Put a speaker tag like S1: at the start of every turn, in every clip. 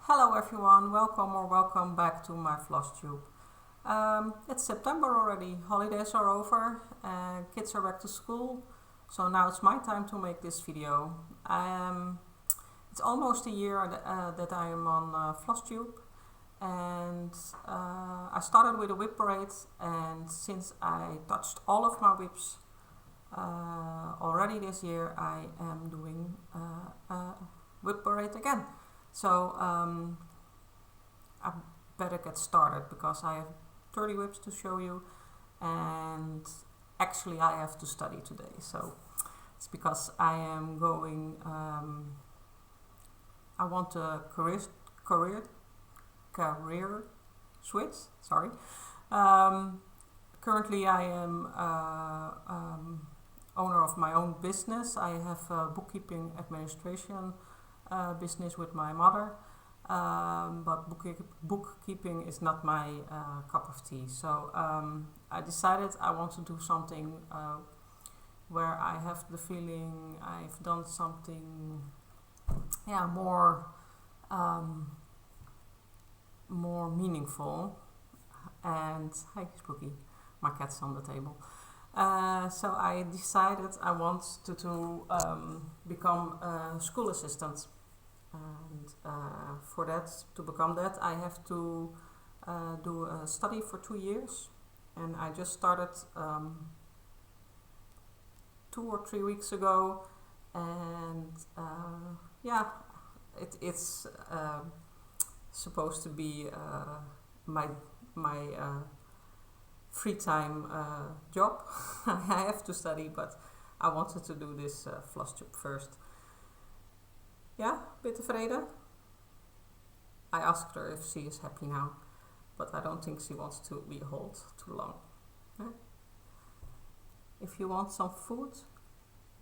S1: Hello everyone, welcome back to my Flosstube. It's September already, holidays are over, kids are back to school, so now it's my time to make this video. It's almost a year that I am on Flosstube, and I started with a Wipparade, and since I touched all of my whips already this year, I am doing a Wipparade again. So I better get started because I have 30 whips to show you, and actually I have to study today. So it's because I am going, I want a career switch, sorry. Currently I am owner of my own business. I have a bookkeeping administration business with my mother, but bookkeeping is not my cup of tea. So I decided I want to do something where I have the feeling I've done something, more meaningful. And hi, Spooky, my cat's on the table. So I decided I want to become a school assistant. And for that, to become that, I have to do a study for 2 years, and I just started 2 or 3 weeks ago, and it's supposed to be my free time job. I have to study, but I wanted to do this Flosstube first. Yeah, bit tevreden. I asked her if she is happy now, but I don't think she wants to be held too long. Yeah? If you want some food,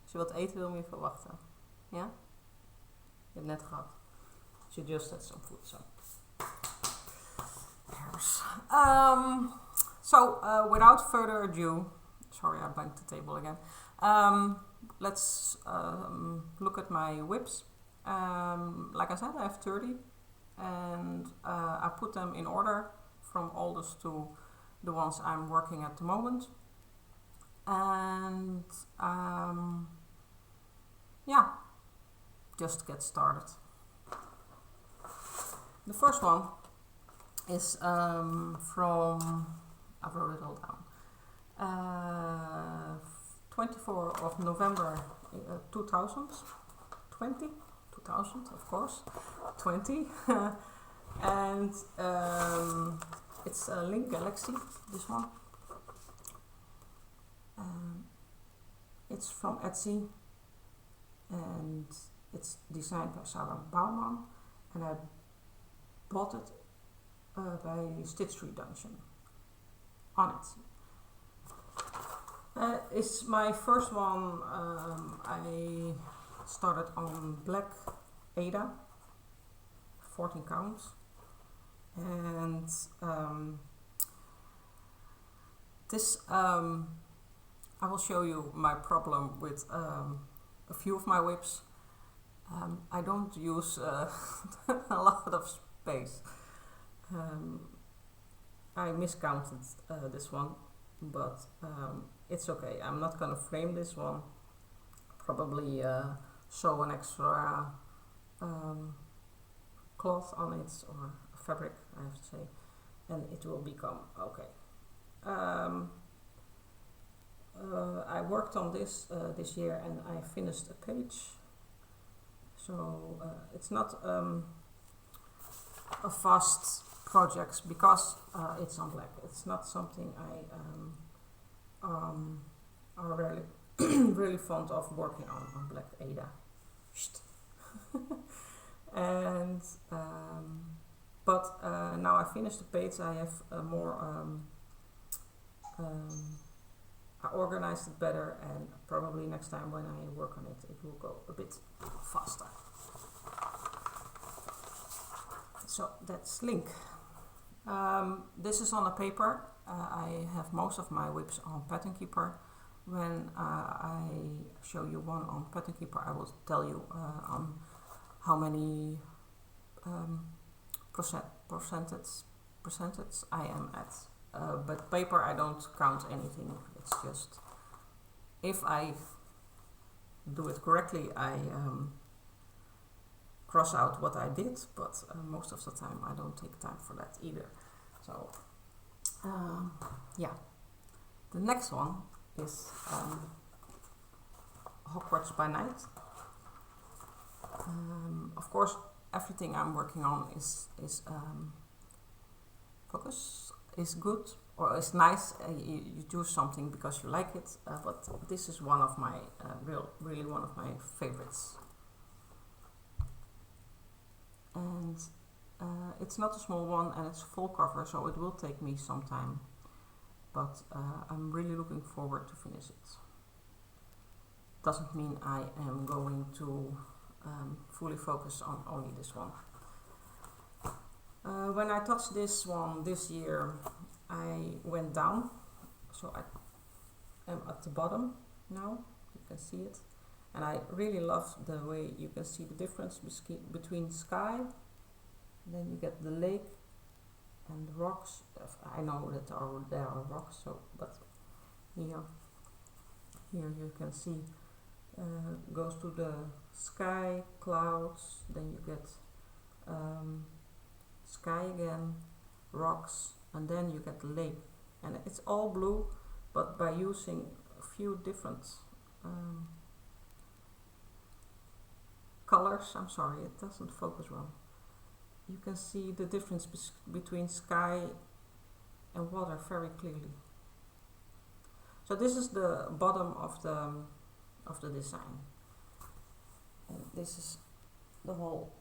S1: als je wat eten wil, moet je verwachten. Ja? Je hebt net gehad. She just had some food, so. Without further ado, sorry I banged the table again. Let's look at my whips. Like I said, I have 30, and I put them in order from oldest to the ones I'm working at the moment. And just get started. The first one is from, I wrote it all down, 24 of November 2000, of course, 20. And it's a Link Galaxy, this one. It's from Etsy, and it's designed by Sarah Baumann, and I bought it by Stitchery Dungeon on Etsy. It's my first one. I started on black Ada, 14 counts, and this I will show you my problem with a few of my whips. I don't use a lot of space. I miscounted this one, but it's okay. I'm not gonna frame this one. Probably sew an extra cloth on it, or fabric, I have to say, and it will become okay. I worked on this this year, and I finished a page, so it's not a fast project because it's on black. It's not something I are really really fond of working on black Ada. And now I finished the page. I have more I organized it better, and probably next time when I work on it, it will go a bit faster. So that's Link. This is on a paper. I have most of my whips on Pattern Keeper. When I show you one on Pattern Keeper, I will tell you on how many percentage I am at. But paper I don't count anything. It's just if I do it correctly, I cross out what I did, but most of the time I don't take time for that either. So yeah, the next one is Hogwarts by Night. Of course, everything I'm working on is focus is good or is nice. You do something because you like it, but this is one of my really one of my favorites. And it's not a small one, and it's full cover, so it will take me some time. But I'm really looking forward to finish it. Doesn't mean I am going to fully focus on only this one. When I touched this one this year, I went down, so I am at the bottom now. You can see it, and I really love the way you can see the difference between sky. Then you get the lake and the rocks. I know that there are rocks, so but here you can see goes to the sky, clouds. Then you get sky again, rocks, and then you get the lake, and it's all blue, but by using a few different colors. I'm sorry, it doesn't focus well. You can see the difference between sky and water very clearly. So this is the bottom of the design, and this is the whole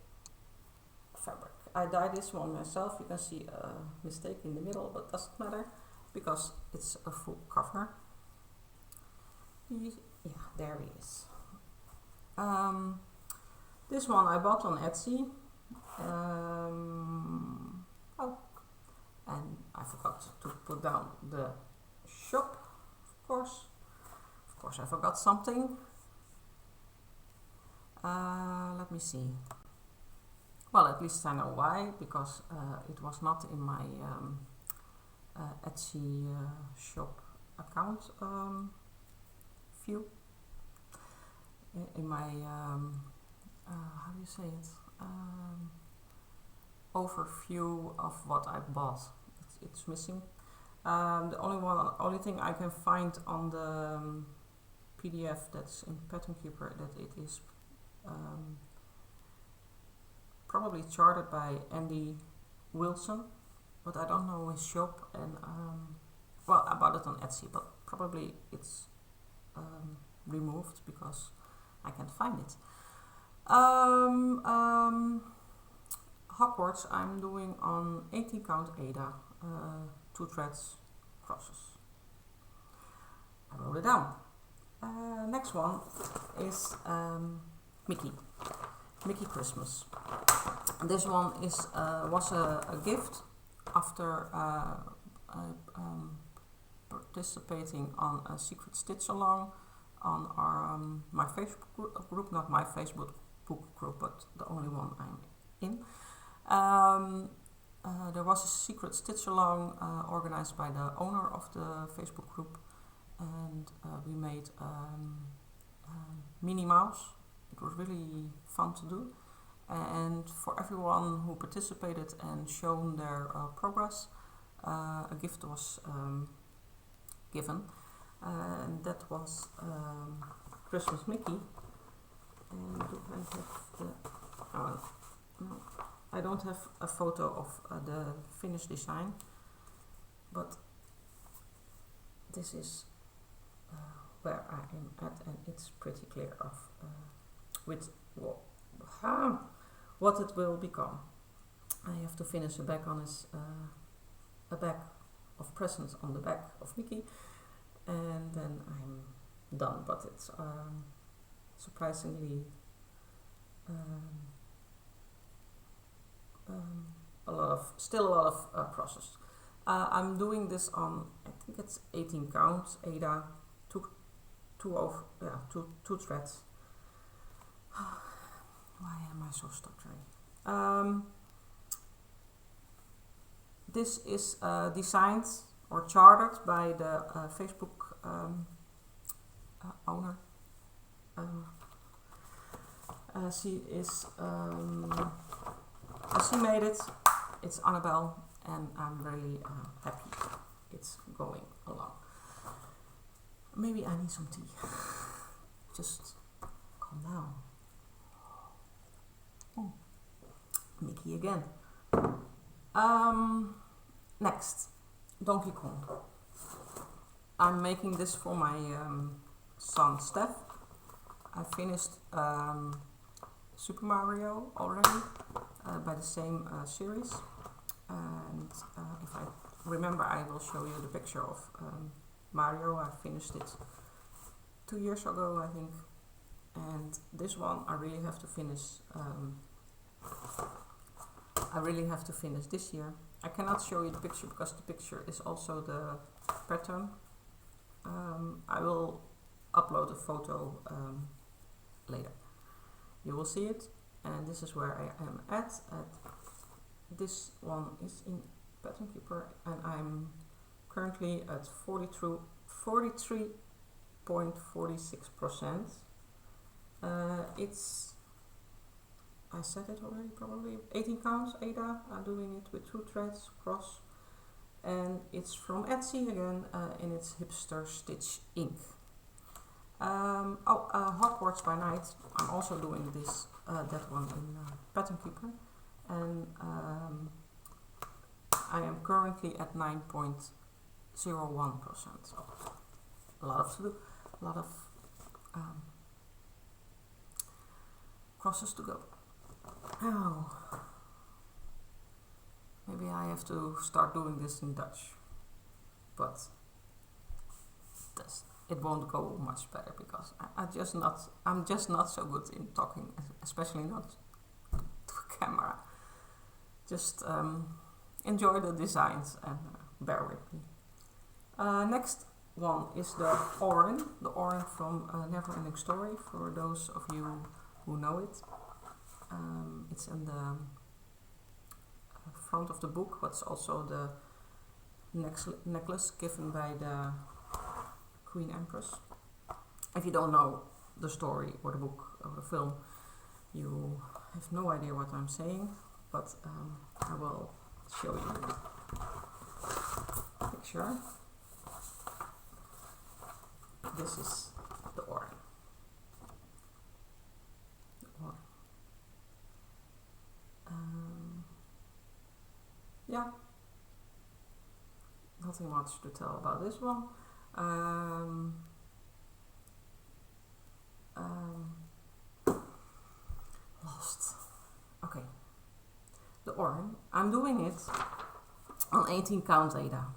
S1: fabric. I dyed this one myself. You can see a mistake in the middle, but doesn't matter because it's a full cover. Yeah, there he is. This one I bought on Etsy. Oh, and I forgot to put down the shop. Of course I forgot something. Let me see. Well, at least I know why, because it was not in my Etsy shop account view. In my how do you say it? Overview of what I bought. It's missing. The only thing I can find on the PDF that's in Pattern Keeper that it is probably charted by Andy Wilson, but I don't know his shop, and well, I bought it on Etsy, but probably it's removed because I can't find it. Hogwarts I'm doing on 18 count Ada, 2 threads crosses. I wrote it down. Next one is Mickey Christmas. This one is was a gift after participating on a secret stitch along on our my Facebook group, not my Facebook group, but the only one I'm in. There was a secret stitch along organized by the owner of the Facebook group, and we made Minnie Mouse. It was really fun to do, and for everyone who participated and shown their progress, a gift was given, and that was Christmas Mickey. And do I have the... Oh, no, I don't have a photo of the finished design, but this is where I am at, and it's pretty clear of with what it will become. I have to finish a bag on his a bag of presents on the back of Mickey, and then I'm done. But it's surprisingly still a lot of process. I'm doing this on, I think it's 18 counts Ada, two threads. Why am I so stuttering? This is designed or chartered by the Facebook owner. She made it. It's Annebelle, and I'm really happy it's going along. Maybe I need some tea. Just calm down. Oh, Mickey again. Next, Donkey Kong. I'm making this for my son Steph. I finished Super Mario already by the same series, and if I remember, I will show you the picture of Mario. I finished it 2 years ago, I think, and this one I really have to finish. I really have to finish this year. I cannot show you the picture because the picture is also the pattern. I will upload a photo later. You will see it, and this is where I am at. This one is in Pattern Keeper, and I'm currently at 43.46%. It's, I said it already, probably 18 counts, Ada. I'm doing it with 2 threads cross, and it's from Etsy again, and it's Hipsterstitch ink. Hogwarts by Night. I'm also doing this, that one in Pattern Keeper, and I am currently at 9.01%. So a lot of to do, a lot of crosses to go. Oh, maybe I have to start doing this in Dutch, but it won't go much better because I'm just not so good in talking, especially not to camera. Just enjoy the designs and bear with me. Next one is the Auryn from Neverending Story, for those of you who know it. It's in the front of the book, but it's also the necklace given by the Queen Empress. If you don't know the story or the book or the film, you have no idea what I'm saying, but I will show you the picture. This is the Auryn. Yeah, nothing much to tell about this one. Lost. Okay, the Auryn. I'm doing it on 18 count Ada,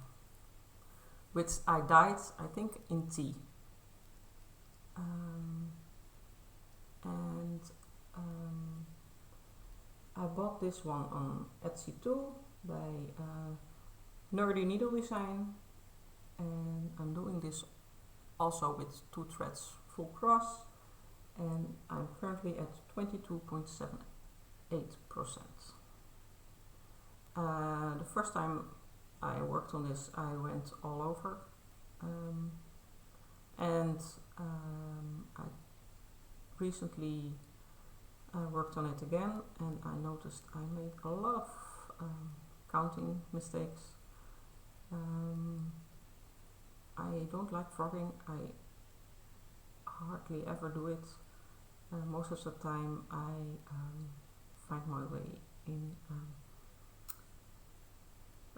S1: which I dyed, I think, in tea. I bought this one on Etsy too by NerdyNeedleDisignco, and I'm doing this also with 2 threads full cross, and I'm currently at 22.78%. The first time I worked on this, I went all over, and I recently worked on it again, and I noticed I made a lot of counting mistakes. I don't like frogging. I hardly ever do it. Most of the time I find my way in.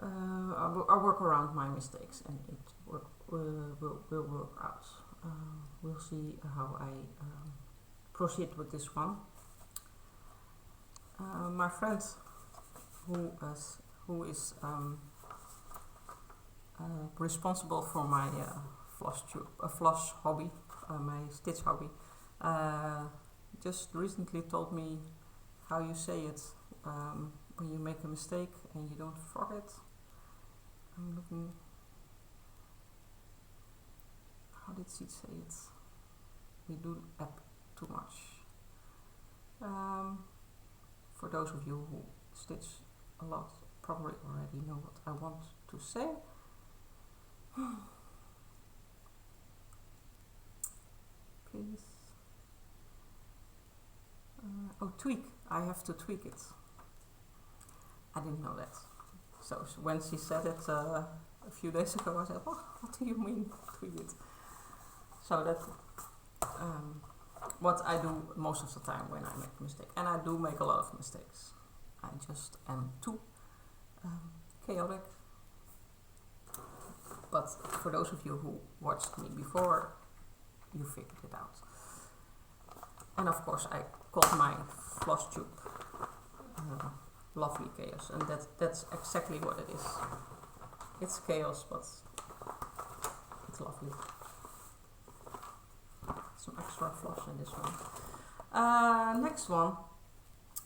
S1: I work around my mistakes, and it will work out. We'll see how I proceed with this one. My friend who is responsible for my floss hobby, my stitch hobby, just recently told me how you say it when you make a mistake and you don't frog it. I'm looking. How did she say it? We do app too much. For those of you who stitch a lot, probably already know what I want to say. Please. Oh, tweak. I have to tweak it. I didn't know that. So when she said it a few days ago, I said, oh, what do you mean tweak it? So that what I do most of the time when I make a mistake. And I do make a lot of mistakes. I just am too chaotic. But for those of you who watched me before, you figured it out. And of course I called my Flosstube lovely chaos, and that's exactly what it is. It's chaos, but it's lovely. Some extra floss in this one. Next one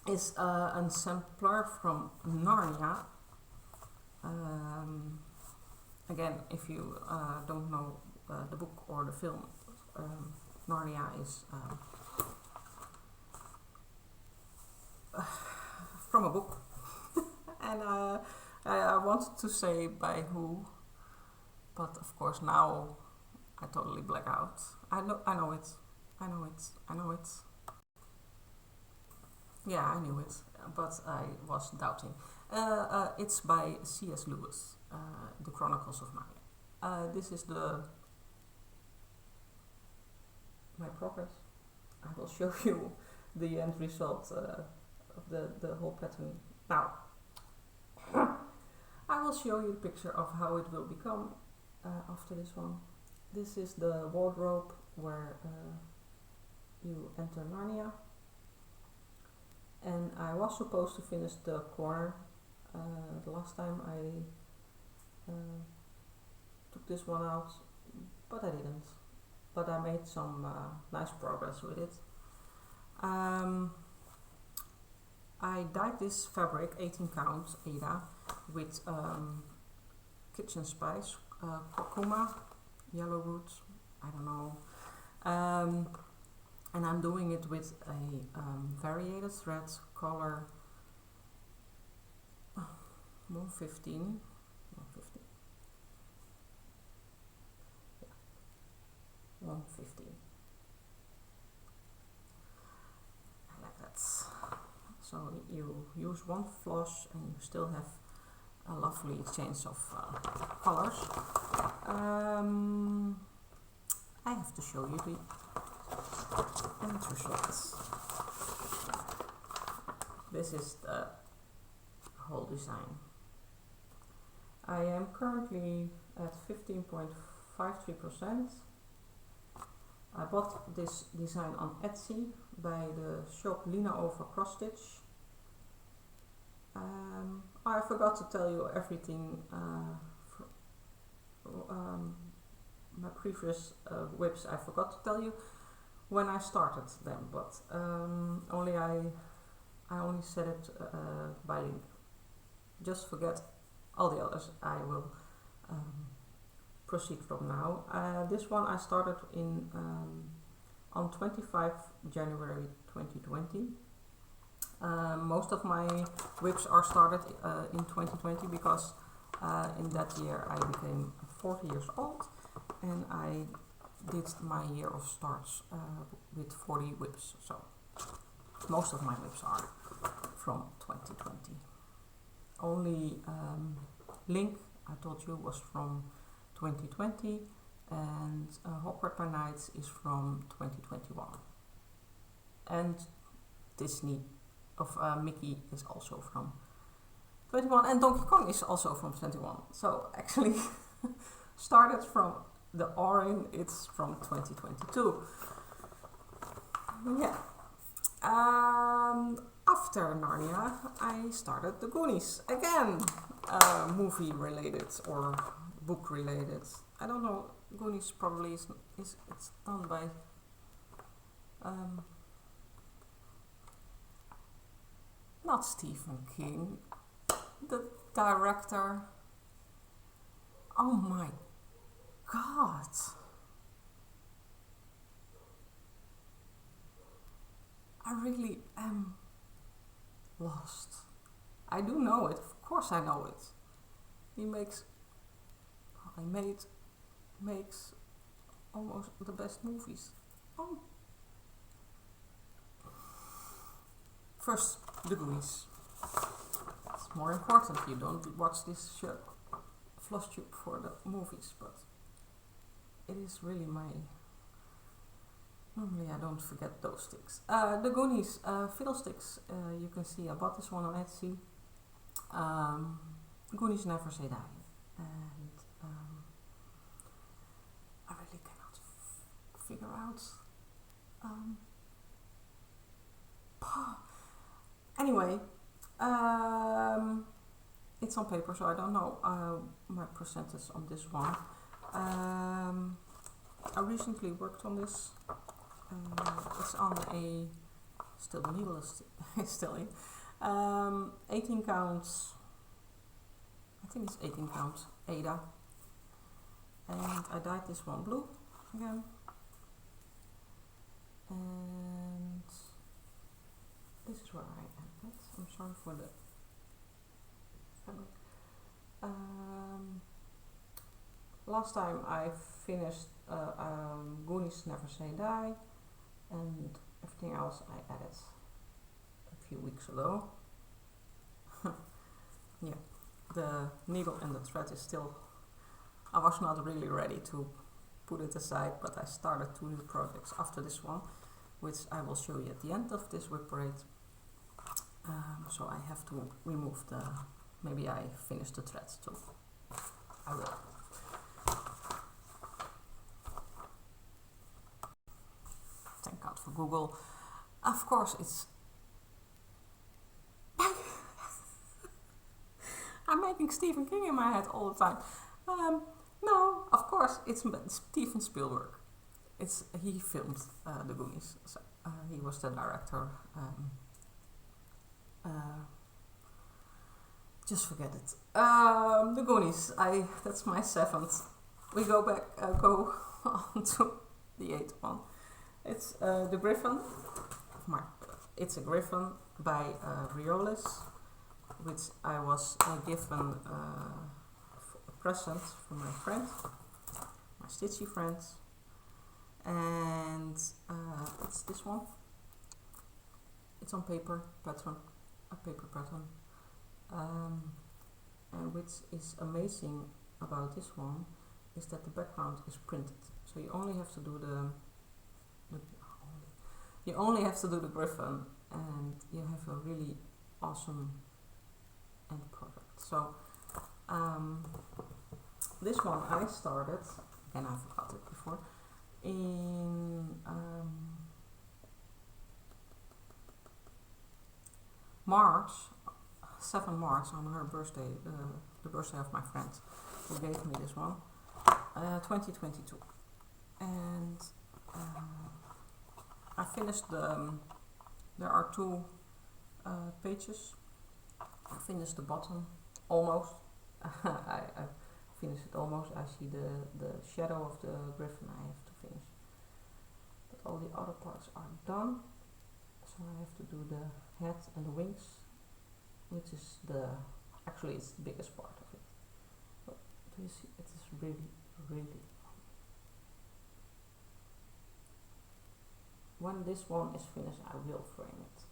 S1: is a sampler from Narnia. Again, if you don't know the book or the film, Narnia is from a book. And I wanted to say by who, but of course now I totally black out. I know it. Yeah, I knew it, but I was doubting. It's by C.S. Lewis, The Chronicles of Narnia. This is my progress. I will show you the end result of the whole pattern now. I will show you the picture of how it will become after this one. This is the wardrobe where you enter Narnia. And I was supposed to finish the corner the last time I took this one out, but I didn't. But I made some nice progress with it. I dyed this fabric, 18 count Ada, with kitchen spice, curcuma, yellow root, I don't know. And I'm doing it with a variated thread color 115. Yeah, 115. I like that. So you use one floss and you still have a lovely change of colors. I have to show you the end results. This is the whole design. I am currently at 15.53%. I bought this design on Etsy by the shop LinaOvaCrossStitch. I forgot to tell you everything. My previous WIPS I forgot to tell you when I started them, but I only said it by link. Just forget all the others. I will proceed from now. This one I started in on 25 January 2020. Most of my WIPs are started in 2020 because in that year I became 40 years old and I did my year of starts with 40 WIPs. So most of my WIPs are from 2020. Only Link, I told you, was from 2020, and Hogwarts by Night is from 2021. And Disney of Mickey is also from 21, and Donkey Kong is also from 21. So actually started from the Auryn, it's from 2022. Yeah. After Narnia, I started the Goonies again, movie related or book related. I don't know. Goonies probably is it's done by not Stephen King, the director. Oh my God. I really am lost. I do know it. Of course I know it. He makes almost the best movies. Oh. First, the Goonies. It's more important. You don't watch this Flosstube for the movies, but it is really my... Normally I don't forget those sticks. The Goonies, Fiddlesticks, you can see I bought this one on Etsy. Goonies Never Say Die. And I really cannot figure out... Anyway, it's on paper, so I don't know my percentage on this one. I recently worked on this. It's on a still the needle is still in 18 counts. I think it's 18 counts Ada, and I dyed this one blue again, and this is where I am at. I'm sorry for the fabric. Last time I finished Goonies Never Say Die, and everything else I added a few weeks ago. Yeah, the needle and the thread is still... I was not really ready to put it aside, but I started 2 new projects after this one, which I will show you at the end of this whip parade. So I have to remove the... Maybe I finish the threads too. I will. Thank God for Google. Of course it's... I'm making Stephen King in my head all the time. No, of course it's Steven Spielberg. He filmed the Goonies. So, he was the director. Just forget it. The Goonies. That's my 7th. We go on to the 8th one. It's the Griffen. It's a Griffen by Riolis, which I was given a present from my friend, my Stitchy friend, and it's this one. It's on paper pattern, a paper pattern, and which is amazing about this one is that the background is printed, so you only have to do the Griffen, and you have a really awesome end product. So this one I started, and I forgot it before, in March, 7 March, on her birthday, the birthday of my friend who gave me this one, 2022. And I finished there are 2 pages. I finished the bottom, almost. I finished it almost. I see the shadow of the Griffen I have to finish. But all the other parts are done. So I have to do the head and the wings, which is actually it's the biggest part of it. But do you see, it is really, really... When this one is finished, I will frame it.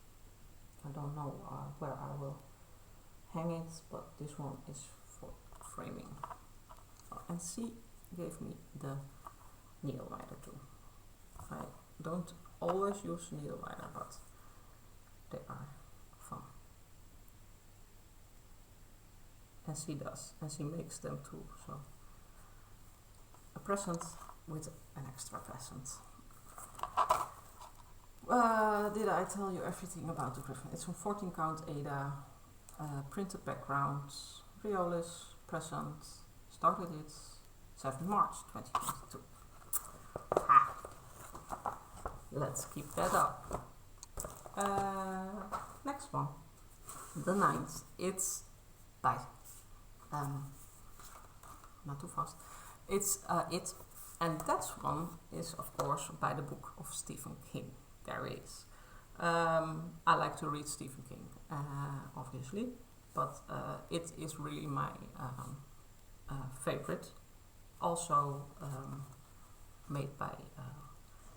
S1: I don't know where I will hang it, but this one is for framing. And she gave me the needle wider too. I don't always use needle wider, but they are fun. And she does, and she makes them too. So a present with an extra present. Did I tell you everything about the Griffen? It's from 14 count Ada, printed backgrounds, Riolis, present, started it 7 March 2022. Let's keep that up. Next one, the 9th. It's by, not too fast. It's It, and that one is of course by the book of Stephen King. There it is. I like to read Stephen King, obviously. but it is really my favorite. Also made by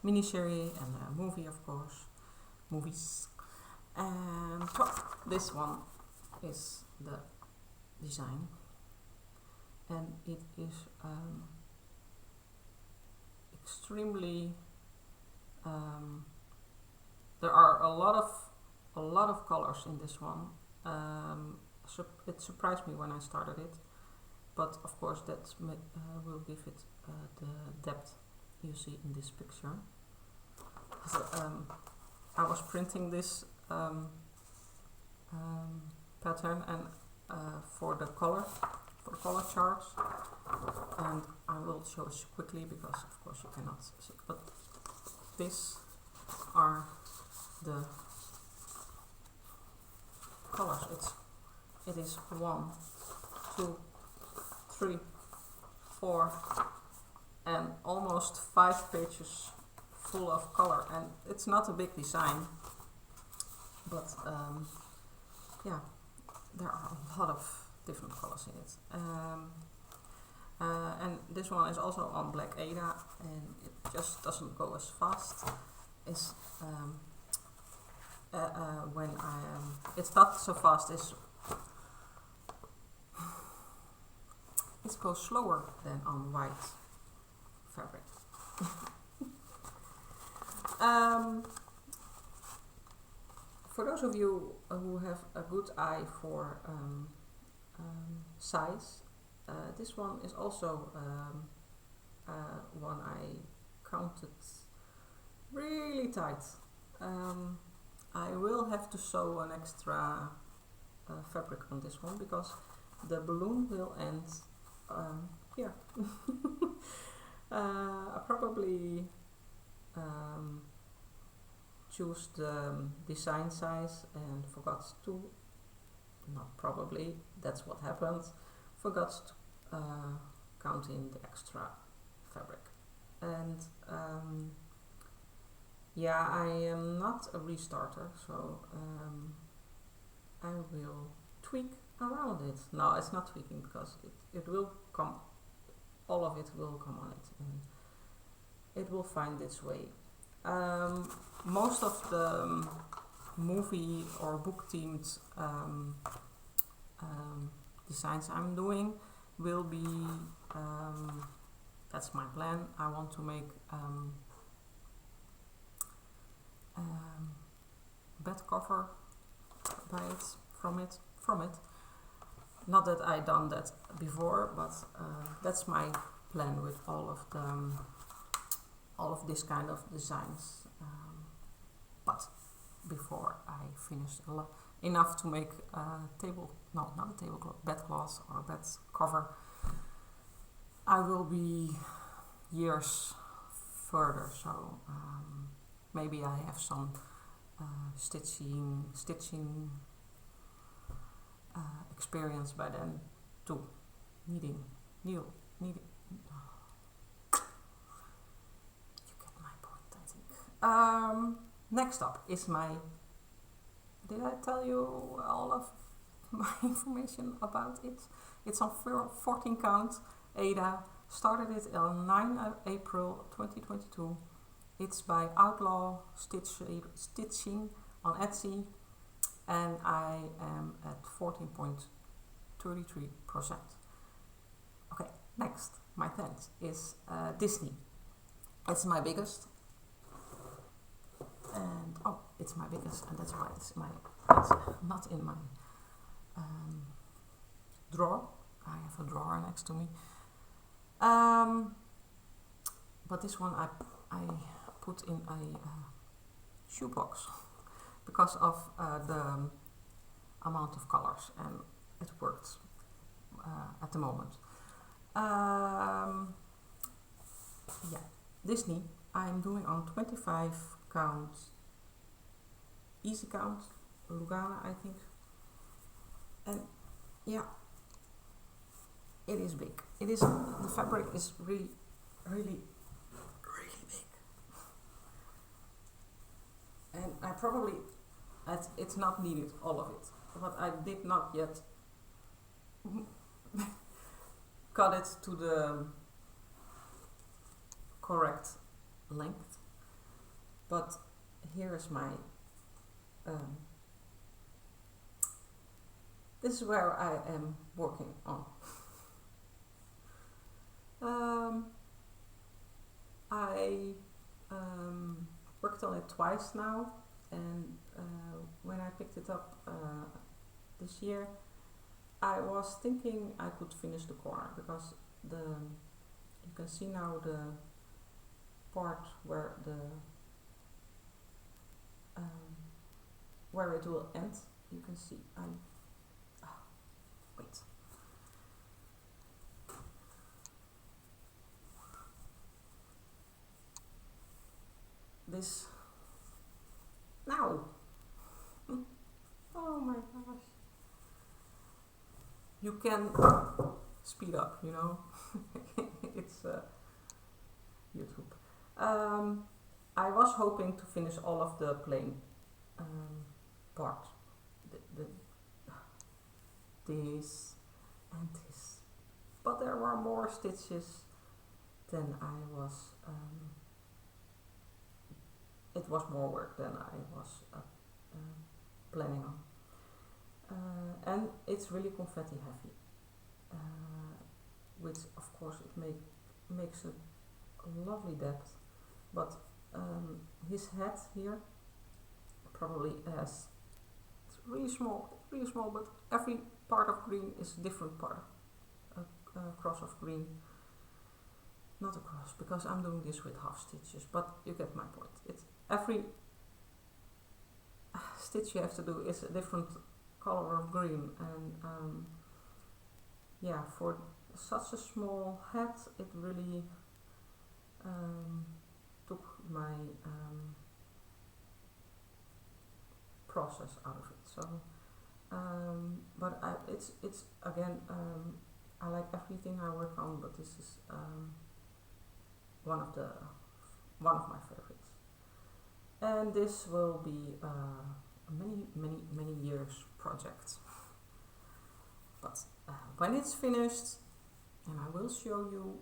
S1: miniserie and a movie, of course, movies. And so this one is the design, and it is extremely. There are a lot of colors in this one. It surprised me when I started it, but of course that will give it the depth you see in this picture. So, I was printing this pattern and for the color charts, and I will show it quickly because of course you cannot see. But these are the colors. It is 1, 2, 3, 4, and almost 5 pages full of color, and it's not a big design, but yeah, there are a lot of different colors in it. And this one is also on Black Ada, and it just doesn't go as fast as when it's not so fast as it goes slower than on white fabric. For those of you who have a good eye for size, this one is also one I counted really tight. I will have to sew an extra fabric on this one because the balloon will end here. I probably choose the design size and forgot to, not probably, that's what happened, forgot to count in the extra fabric. And yeah, I am not a restarter, so I will tweak around it. No, it's not tweaking because it will come, all of it will come on it, and it will find its way. Most of the movie or book themed designs I'm doing will be, that's my plan. I want to make bed cover by it, from it. Not that I done that before, but that's my plan with all of this kind of designs. But before I finish enough to make a bed cloth or bed cover, I will be years further. So maybe I have some stitching experience by then too. Needing. You get my point, I think. Next up is my. Did I tell you all of my information about it? It's on 14 count Ada. Started it on 9 April 2022. It's by Outlaw Stitching on Etsy, and I am at 14.33%. Okay, next, my 10th is Disney. It's my biggest, and it's my biggest, and that's why it's not in my drawer. I have a drawer next to me. But this one I put in a shoebox because of the amount of colors, and it worked at the moment. Yeah, Disney I'm doing on 25 count, easy count, Lugana I think, and yeah, it is big. It is, the fabric is really big. And I probably, it's not needed, all of it. but I did not yet cut it to the correct length. But here is my this is where I am working on. I worked on it twice now, and when I picked it up this year, I was thinking I could finish the corner, because you can see now the part where where it will end. You can see wait. This now. Oh my gosh. You can speed up, you know. It's YouTube. I was hoping to finish all of the plain part. This and this. But there were more stitches than I was it was more work than I was planning on. And it's really confetti heavy, which of course it makes a lovely depth, but his head here probably has, it's really small, but every part of green is a different part, a cross of green. Not a cross, because I'm doing this with half stitches, but you get my point. It's every stitch you have to do is a different color of green, and yeah, for such a small head, it really took my process out of it. So, but it's again, I like everything I work on, but this is one of my favorites, and this will be many years project. But when it's finished, and I will show you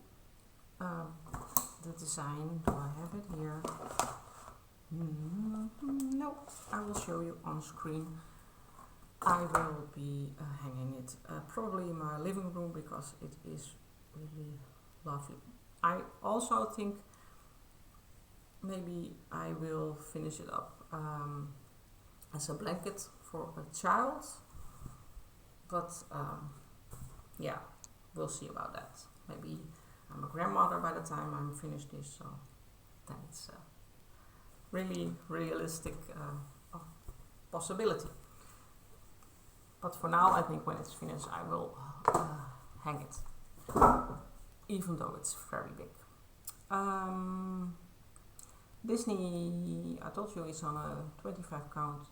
S1: the design. Do I have it here? No, I will show you on screen. I will be hanging it probably in my living room, because it is really lovely. I also think maybe I will finish it up as a blanket for a child, but yeah, we'll see about that. Maybe I'm a grandmother by the time I'm finished this, so then it's a really realistic possibility. But for now, I think when it's finished, I will hang it, even though it's very big. Disney, I told you, is on a 25 count,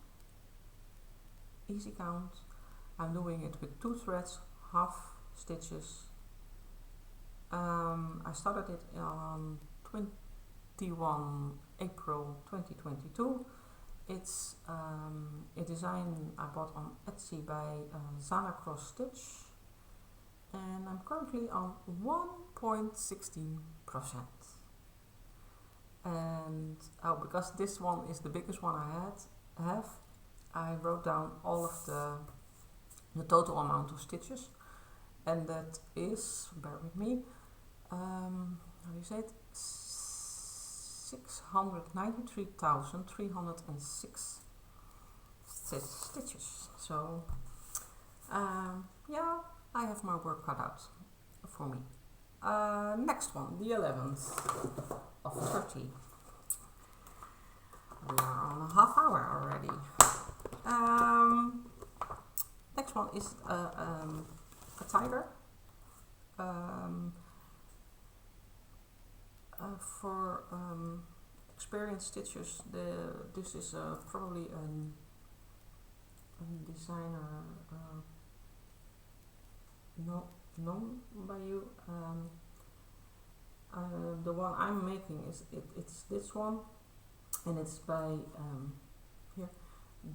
S1: easy count. I'm doing it with 2 threads, half stitches. I started it on 21 April 2022. It's a design I bought on Etsy by ZanaCrossStich, and I'm currently on 1.16%. And because this one is the biggest one I have, I wrote down all of the total amount of stitches, and that is, bear with me, how do you say it? 693,306 stitches. So yeah, I have my work cut out for me. Next one, the 11th of 30. We are on a half hour already. Next one is a tiger. For experienced stitchers, this is probably a designer known by you. The one I'm making it's this one, and it's by here,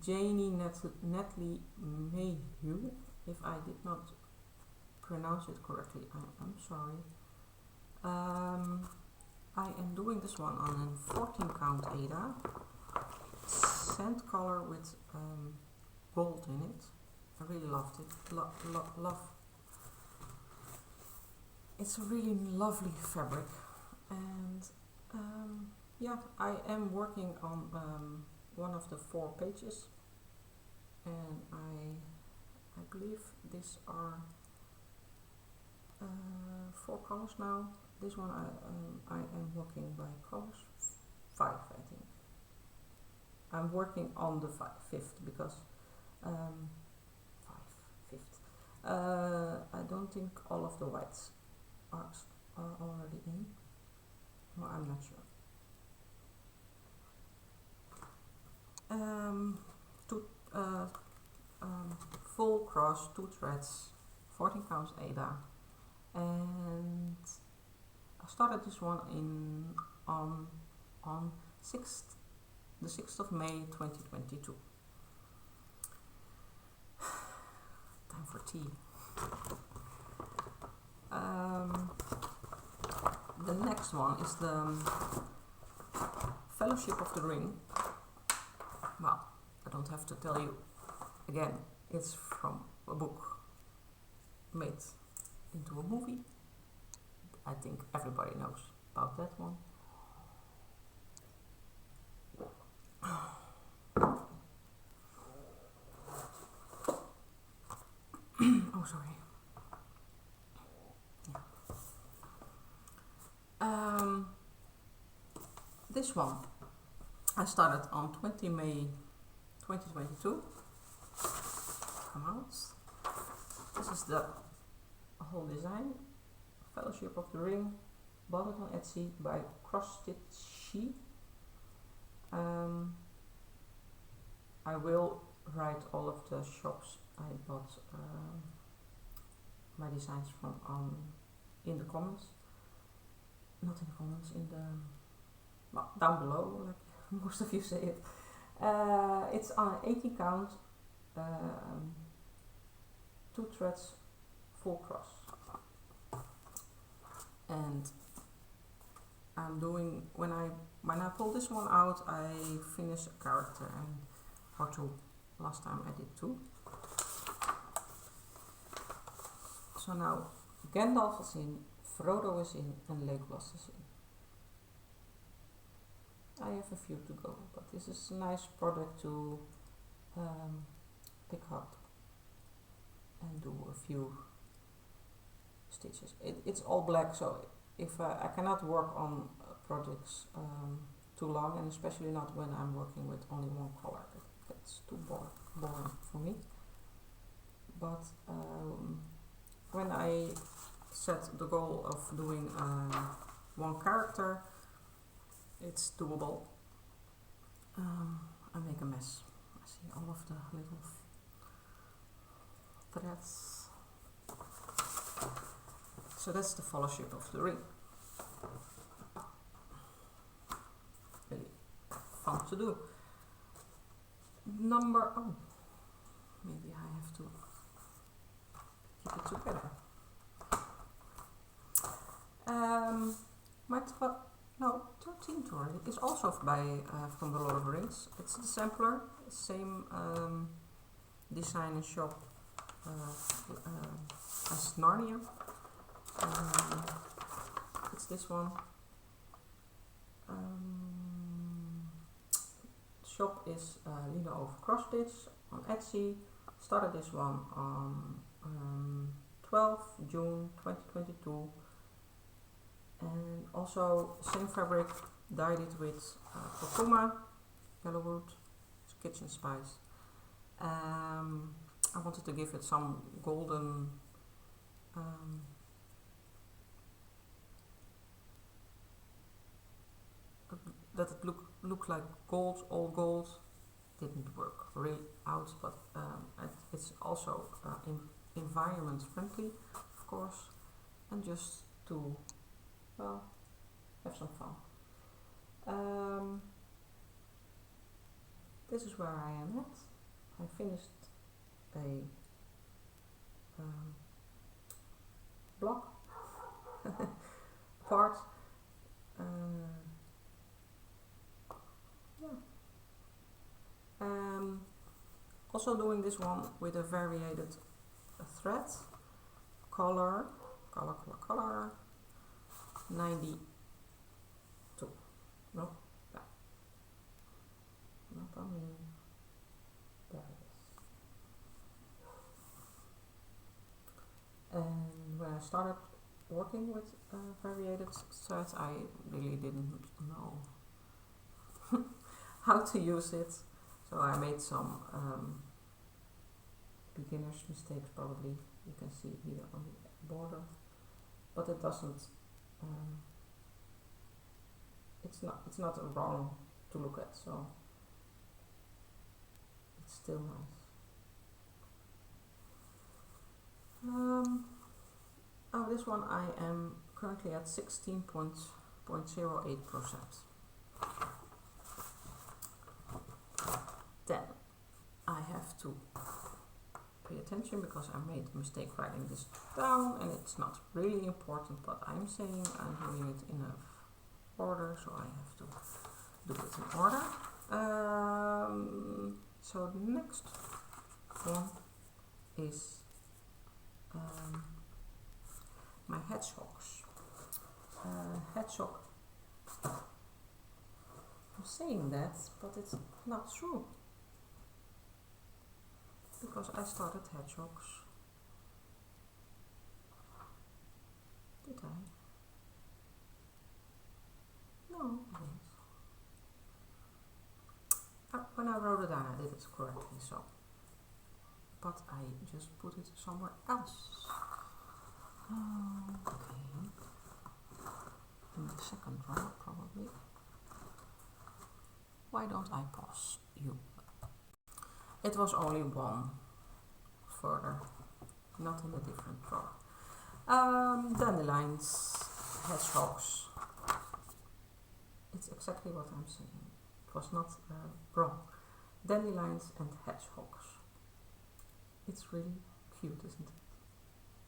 S1: Jayne Netley Meyhew. If I did not pronounce it correctly, I'm sorry. I am doing this one on a 14 count Ada, sand color with gold in it. I really loved it. Love. It's a really lovely fabric, and yeah, I am working on one of the 4 pages, and I believe these are 4 colors now. This one I am working by colors 5, I think. I'm working on the 5th because 5th. I don't think all of the whites are already in. Well, I'm not sure. Full cross, 2 threads, 14 counts Ada, and I started this one on the 6th of May 2022. Time for tea. The next one is the Fellowship of the Ring. Well, I don't have to tell you again, it's from a book made into a movie. I think everybody knows about that one. Oh, sorry. Yeah. This one I started on 20 May 2022. Come out. This is the whole design. Fellowship of the Ring. Bought it on Etsy by CrossStichChi. I will write all of the shops I bought my designs from in the comments. Not in the comments, in the well, down below, like most of you say it. It's on an 80 count, 2 threads, full cross. And I'm doing, when I pull this one out, I finish a character, and or 2. Last time I did 2. So now Gandalf is in, Frodo is in, and Legolas is in. I have a few to go, but this is a nice product to pick up and do a few stitches. It's all black, so if I cannot work on projects too long, and especially not when I'm working with only one color. It gets too boring for me. But when I set the goal of doing one character, it's doable. I make a mess. I see all of the little threads. So that's the Fellowship of the Ring. Really fun to do. Maybe I have to keep it together. My 13th already is also from the Lord of the Rings. It's the sampler, same design and shop as Narnia. It's this one. Shop is LinaOvaCrossStitch on Etsy. Started this one on 12 June 2022. And also same fabric, dyed it with curcuma, yellowwood, kitchen spice. I wanted to give it some golden that it look like gold, all gold. Didn't work really out, but it's also environment friendly, of course, and just to have some fun. this is where I am at. I finished a block part. Yeah. Also doing this one with a variated thread, color 92. No, yeah. Not on me. There it is. And when I started working with variated threads, I really didn't know how to use it, so I made some beginner's mistakes. Probably you can see here on the border, but it doesn't. It's not wrong to look at, so it's still nice. Oh, this one I am currently at 16.08%. Then I have to pay attention because I made a mistake writing this down, and it's not really important, but I'm saying I'm doing it in a order, so I have to do it in order. So the next one is my hedgehogs. Hedgehog. I'm saying that, but it's not true, because I started hedgehogs. Did I? No, I didn't. When I wrote it down, I did it correctly, so. But I just put it somewhere else. Okay. In the second row, probably. Why don't I pause you? It was only one further, not in a different row. Dandelions, hedgehogs. It's exactly what I'm saying. It was not wrong. Dandelions and hedgehogs. It's really cute, isn't it?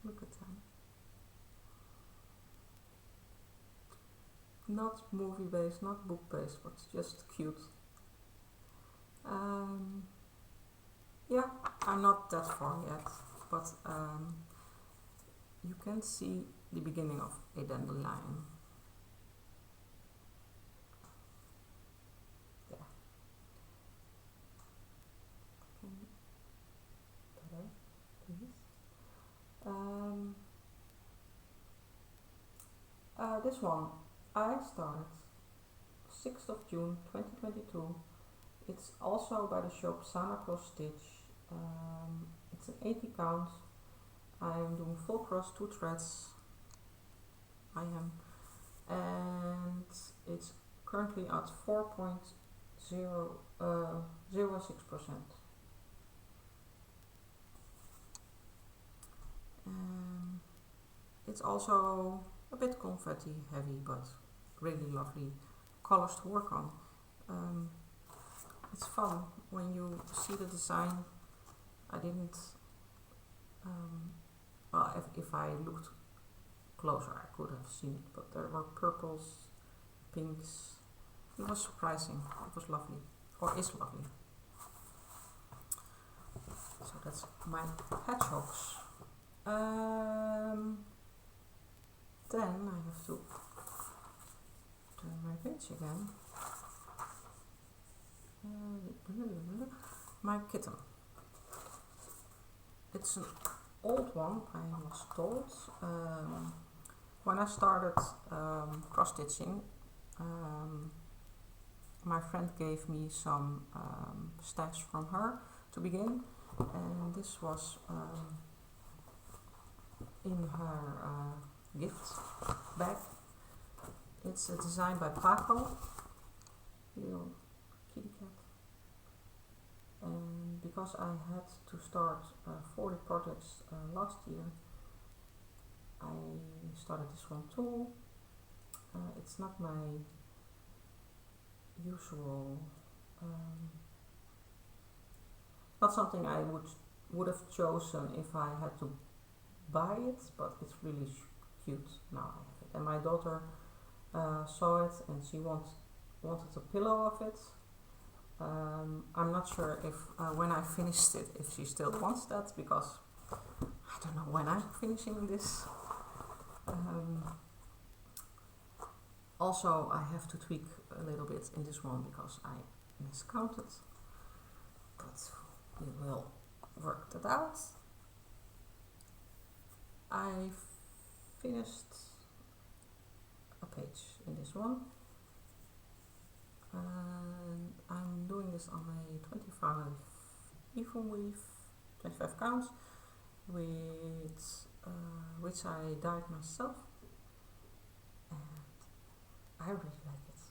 S1: Look at them. Not movie based, not book based, but just cute. Yeah, I'm not that far yet, but you can see the beginning of a dandelion. There. Better, please. This one I started 6th of June 2022. It's also by the shop ZanaCrossStich. It's an 80 count. I am doing full cross 2 threads. I am, and it's currently at 4.06%. It's also a bit confetti heavy, but really lovely colors to work on. It's fun when you see the design. I didn't, well, if I looked closer I could have seen it, but there were purples, pinks. It was surprising. It was lovely, or is lovely. So that's my hedgehogs. Then I have to turn my page again. My kitten. It's an old one, I was told. When I started cross-stitching, my friend gave me some stash from her to begin, and this was in her gift bag. It's designed by PACO, little kitty cat. And because I had to start 40 projects last year, I started this one too. It's not my usual Not something I would have chosen if I had to buy it, but it's really cute. Now I have it, and my daughter saw it and she wanted a pillow of it. I'm not sure if when I finished it, if she still wants that, because I don't know when I'm finishing this. Also, I have to tweak a little bit in this one because I miscounted, but we will work that out. I finished a page in this one, and I'm doing this on a 25 even weave, 25 counts, with which I dyed myself, and I really like it.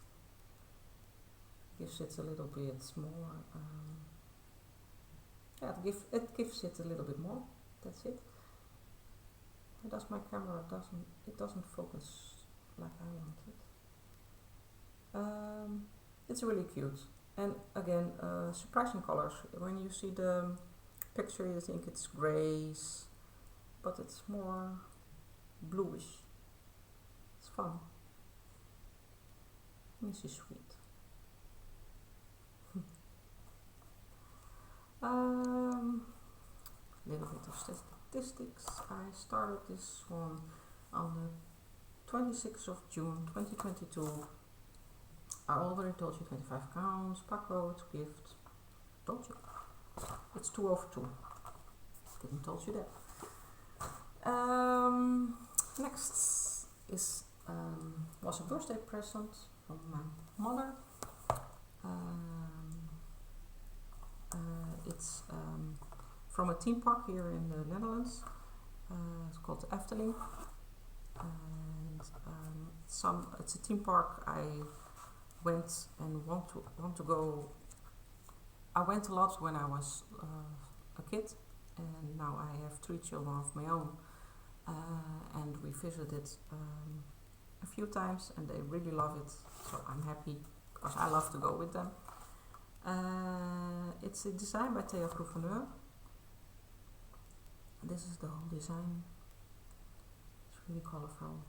S1: Gives it a little bit more. Yeah, it gives it a little bit more. That's it. Why does my camera doesn't focus like I want it? It's really cute, and again, surprising colors. When you see the picture, you think it's grays, but it's more bluish. It's fun. And she's sweet. Little bit of statistics. I started this one on the 26th of June 2022. I already told you 25 counts, PACO to gift. Told you. It's 2 over 2. Didn't told you that. Next is was a birthday present from my mother. It's from a theme park here in the Netherlands. It's called Efteling, and it's a theme park I went and want to go. I went a lot when I was a kid, and now I have 3 children of my own, and we visited a few times, and they really love it. So I'm happy because I love to go with them. It's a design by Gouveneur. This is the whole design. It's really colorful.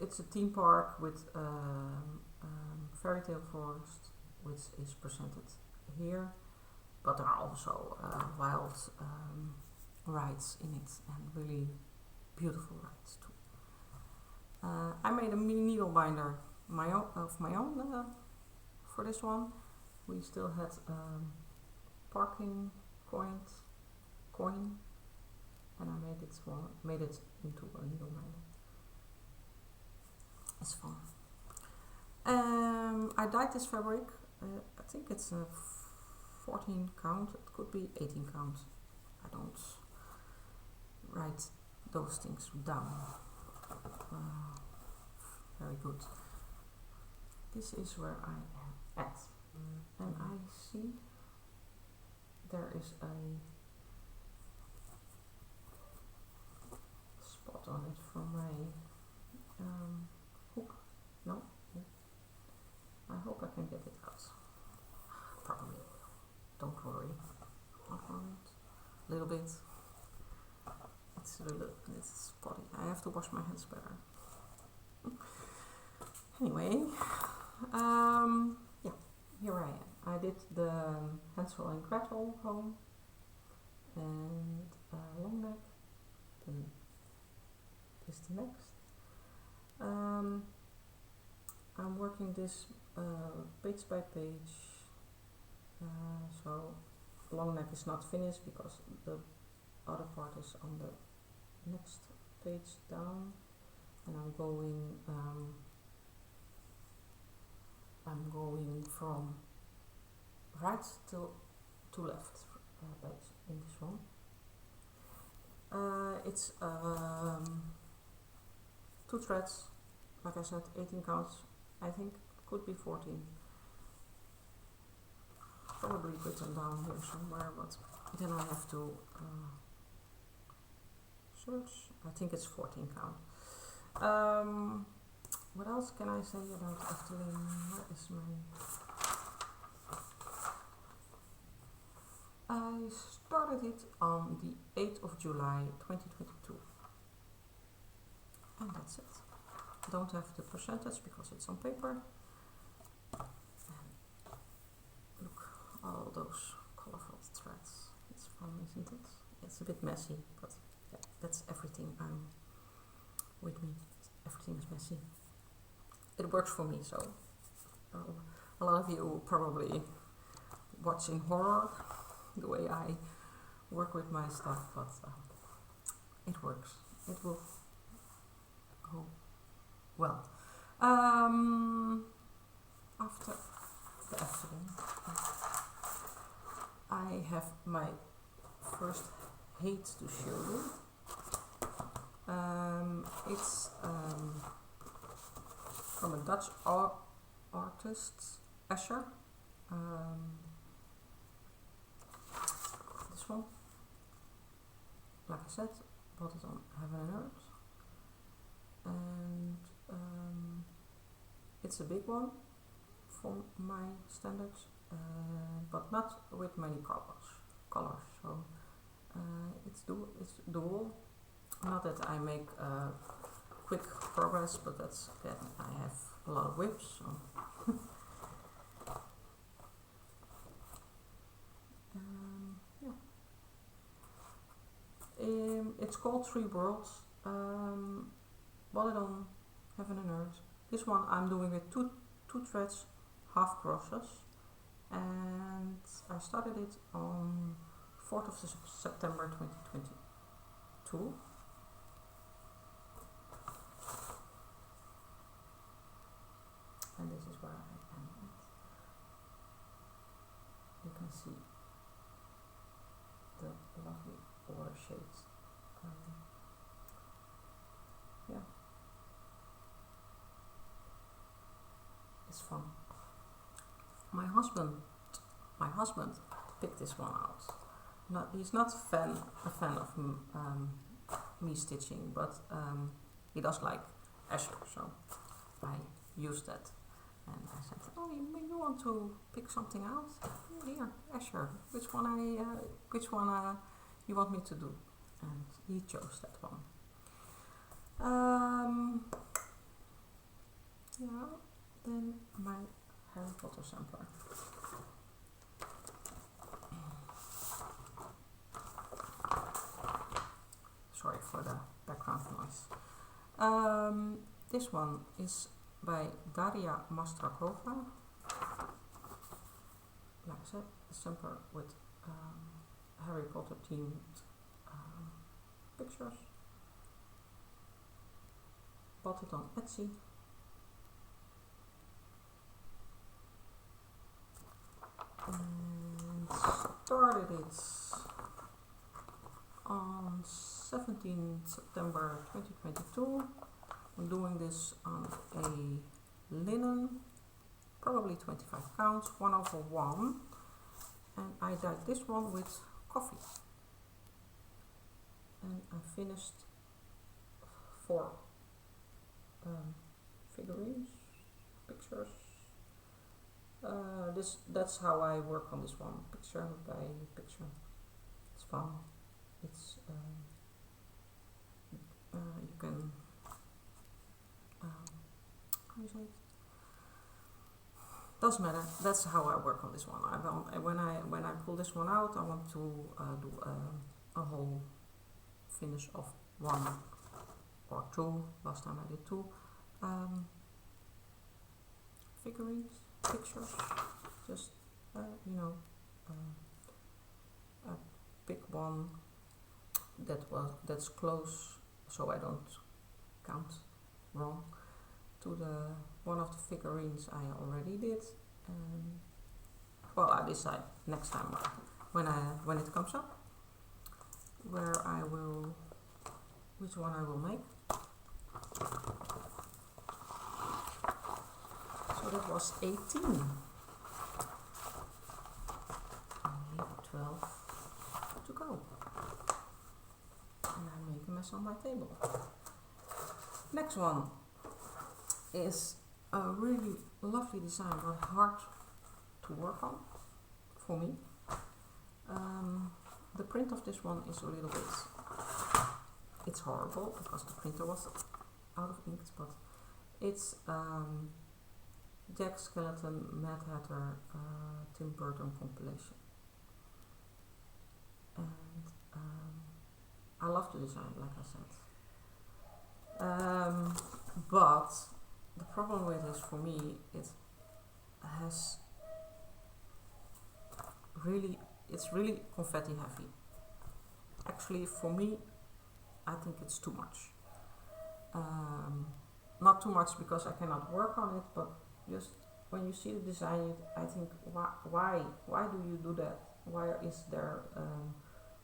S1: It's a theme park with fairy tale forest, which is presented here, but there are also wild rides in it, and really beautiful rides too. I made a mini needle binder of my own for this one. We still had parking coin, and I made it into a needle binder. It's fun. I dyed this fabric. I think it's a 14 count. It could be 18 count. I don't write those things down. Very good. This is where I am at, and I see there is a spot on it from my hook. No, I hope I can get it out. Probably. Don't worry. Not worried. A little bit. It's spotty. I have to wash my hands better. Anyway, yeah, here I am. I did the Hansel and Gretel home and long neck. Then is the next. I'm working this page by page. So long neck is not finished because the other part is on the next page down, and I'm going from right to left page in this one. It's 2 threads, like I said, 18 counts. I think could be 14. Probably written down here somewhere, but then I have to search. I think it's 14 count. what else can I say about Efteling? Where is my... I started it on the 8th of July 2022. And that's it. Don't have the percentage because it's on paper. And look, all those colorful threads. It's fun, isn't it? It's a bit messy, but yeah, that's everything with me. Everything is messy. It works for me, so a lot of you probably watching horror the way I work with my stuff, but it works. It will go well. After the Efteling, I have my first hate to show you. It's from a Dutch artist, Esher. This one, like I said, bought it on Heaven and Earth, and it's a big one for my standards, but not with many colors. So it's dual. Not that I make quick progress, but that's that I have a lot of WIPS. So. It's called Three Worlds. Bought it on Heaven and Earth. This one I'm doing with two threads, half crosses, and I started it on 4th of September 2022. And this is where I am at. You can see the lovely water shades. Yeah, it's fun. My husband picked this one out. He's not a fan of me stitching, but he does like Esher, so I used that. And I said, "Oh, you want to pick something out? Here, Esher. Which one you want me to do?" And he chose that one. Yeah. Then my Harry Potter sampler. Sorry for the background noise. This one is by Daria Mastrakova. Like I said, a sampler with Harry Potter themed pictures. Bought it on Etsy. And started it on 17th September 2022. I'm doing this on a linen, probably 25 counts, 1/1, and I dyed this one with coffee. And I finished 4 figurines, pictures. That's how I work on this one, picture by picture. It's fun. It's you can how do you say it? Doesn't matter. That's how I work on this one. When I pull this one out, I want to do a whole finish of 1 or 2. Last time I did 2 figurines, pictures. Just pick one that's close, so I don't count wrong, to the one of the figurines I already did. Well, I decide next time when it comes up which one I will make. So that was 18. Only 12 to go. And I make a mess on my table. Next one. is a really lovely design, but hard to work on for me. The print of this one is a little bit, it's horrible because the printer was out of ink, but it's Jack Skeleton, Mad Hatter, Tim Burton compilation. And I love the design, like I said. But the problem with this for me, it has really, it's really confetti heavy. Actually, for me, I think it's too much. Not too much because I cannot work on it, but just when you see the design, I think, why do you do that? Why is there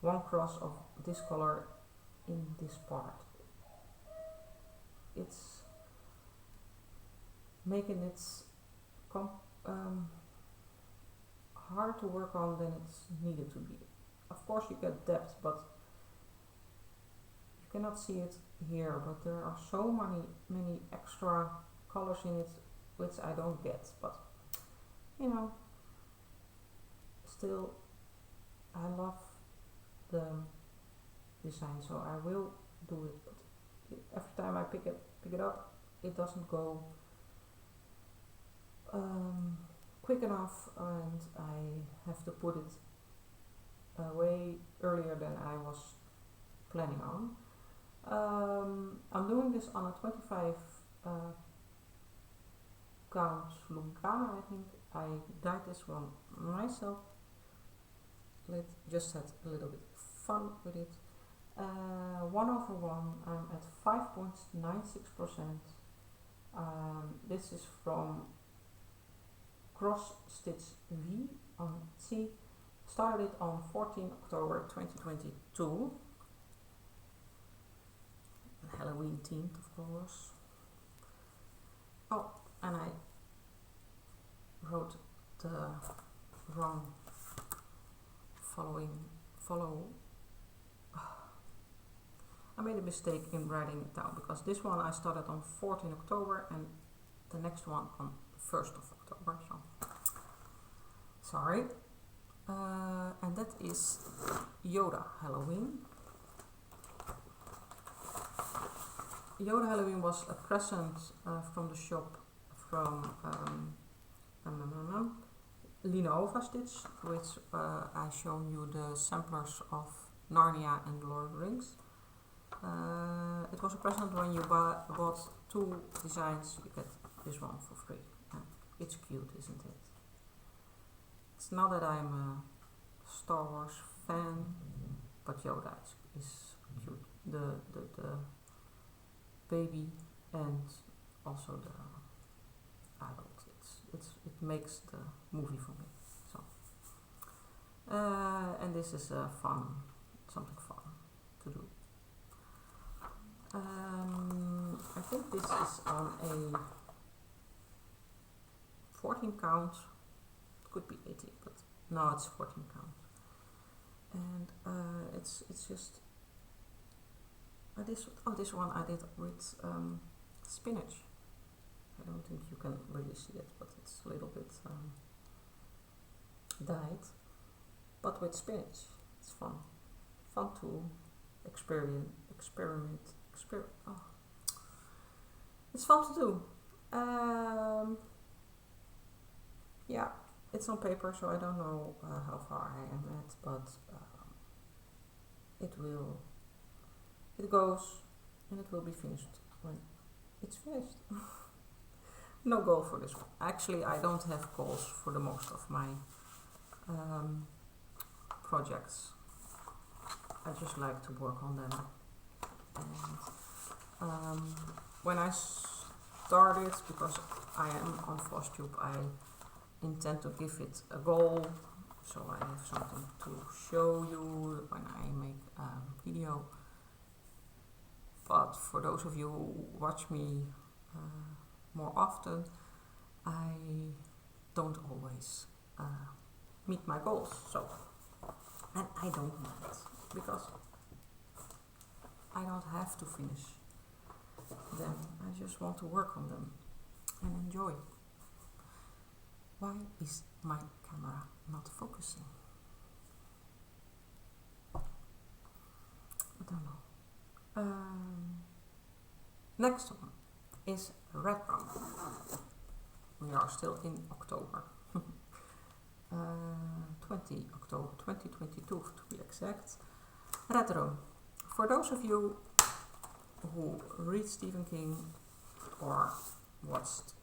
S1: one cross of this color in this part? It's making it harder to work on than it's needed to be. Of course you get depth, but you cannot see it here, but there are so many extra colors in it which I don't get, but you know, still I love the design, so I will do it, but every time I pick it up, it doesn't go quick enough, and I have to put it way earlier than I was planning on. I'm doing this on a 25 count Lugana, I think. I dyed this one myself. Just had a little bit of fun with it. 1/1, I'm at 5.96%. This is from CrossStichChi on C. Started it on 14 October 2022. Halloween themed, of course. Oh, and I wrote the wrong follow. I made a mistake in writing it down because this one I started on 14 October and the next one on 1st of October, so sorry. And that is Yoda Halloween. Yoda Halloween was a present from the shop from LinaOvaCrossStitch, which I shown you the samplers of Narnia and Lord of the Rings. It was a present when you bought 2 designs, you get this one for free. It's cute, isn't it? It's not that I'm a Star Wars fan, but Yoda is cute. The baby and also the adult. It makes the movie for me. So, and this is something fun to do. I think this is on a 14 count. It could be 18, but no, it's 14 count. And it's just this one I did with spinach. I don't think you can really see it, but it's a little bit dyed, but with spinach. It's fun to experiment. Oh, it's fun to do. Yeah, it's on paper, so I don't know how far I am at, but it goes and it will be finished when it's finished. No goal for this one. Actually, I don't have goals for the most of my projects. I just like to work on them. And when I started, because I am on Flosstube, I intend to give it a goal, so I have something to show you when I make a video. But for those of you who watch me more often, I don't always meet my goals, and I don't mind, because I don't have to finish them. I just want to work on them, and enjoy. Why is my camera not focusing? I don't know. Next one is Red Rum. We are still in October. 20 October 2022 to be exact. Red Rum. For those of you who read Stephen King or watched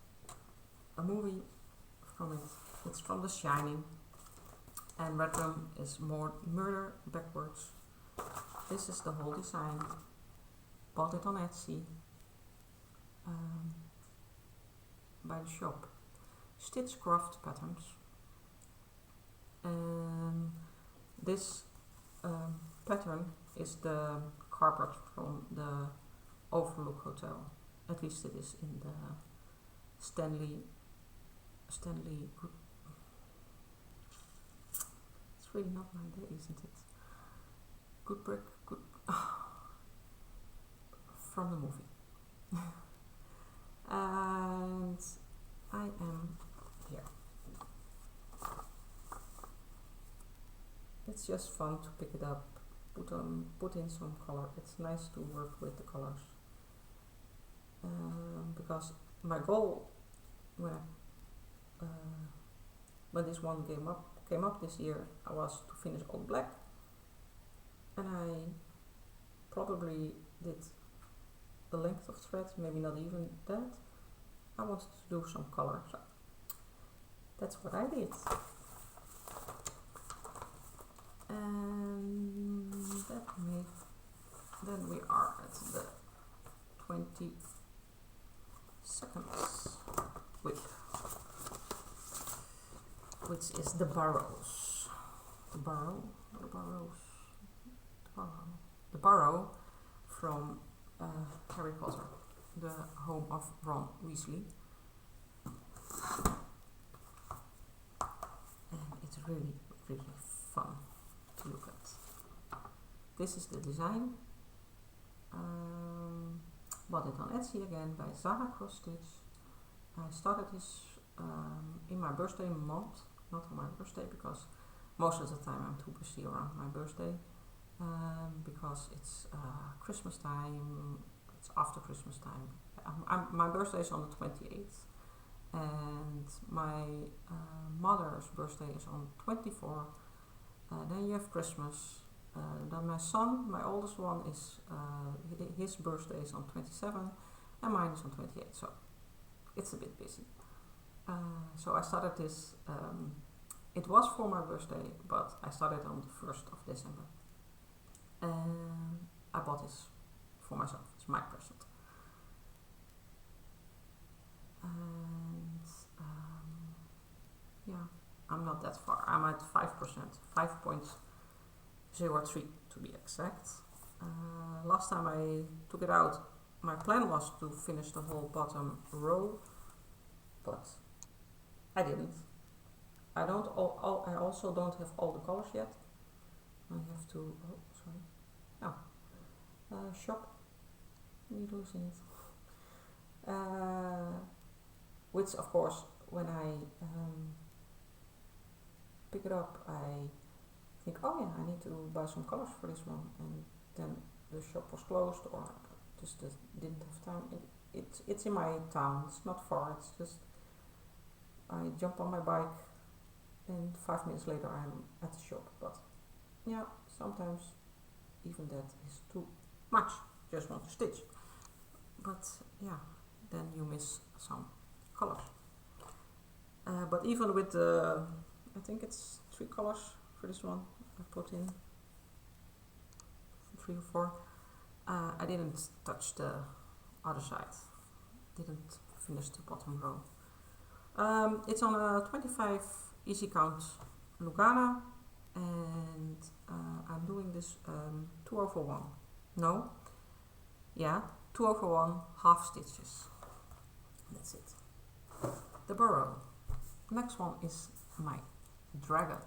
S1: a movie from it, it's from The Shining, and Red Rum is more murder backwards. This is the whole design. Bought it on Etsy by the shop Stitchcraft Patterns. And this pattern is the carpet from the Overlook Hotel. At least it is in the Stanley. It's really not my day, isn't it? Good brick, good from the movie. And I am here. It's just fun to pick it up, put in some color. It's nice to work with the colors. Because my goal when this one came up this year, I was to finish all black, and I probably did the length of thread, maybe not even that. I wanted to do some color, so that's what I did. And then we are at the 22nd whip, which is the burrows. The burrow from Harry Potter, the home of Ron Weasley. And it's really, really fun to look at. This is the design. Bought it on Etsy again by ZanaCrossStich. I started this in my birthday month, not on my birthday, because most of the time I'm too busy around my birthday, because it's Christmas time, it's after Christmas time. My birthday is on the 28th, and my mother's birthday is on 24th. Then you have Christmas. Then my son, my oldest one, is his birthday is on 27th, and mine is on 28th. So it's a bit busy. So I started this. It was for my birthday, but I started on the 1st of December. And I bought this for myself. It's my present. And yeah, I'm not that far. I'm at 5%, 5.03 to be exact. Last time I took it out, my plan was to finish the whole bottom row, but I didn't. I also don't have all the colors yet. I have to, shop needles in it. Which of course, when I pick it up, I think, oh yeah, I need to buy some colors for this one, and then the shop was closed, or just didn't have time. It's in my town, it's not far, it's just, I jump on my bike and 5 minutes later I'm at the shop. But yeah, sometimes even that is too much, just want to stitch. But yeah, then you miss some colors. But even with the, I think it's 3 colors for this one I put in, 3 or 4, I didn't touch the other side, didn't finish the bottom row. It's on a 25 easy count Lugana, and I'm doing this 2/1. No, yeah, 2/1 half stitches. That's it. The burrow. Next one is my dragon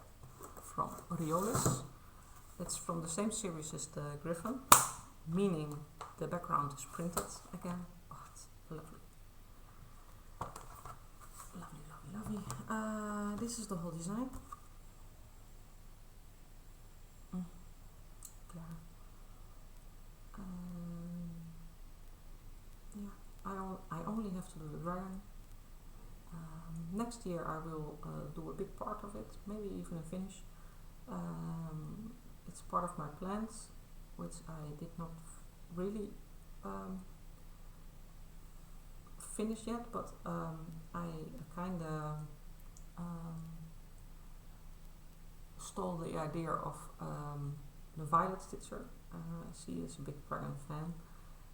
S1: from Riolis. It's from the same series as the Griffen, meaning the background is printed again. Oh, it's lovely. this is the whole design. I only have to do the dragon. Next year I will do a big part of it, maybe even a finish. It's part of my plans, which I did not really finish yet, but I kinda stole the idea of the Violet Stitcher. She is a big dragon fan,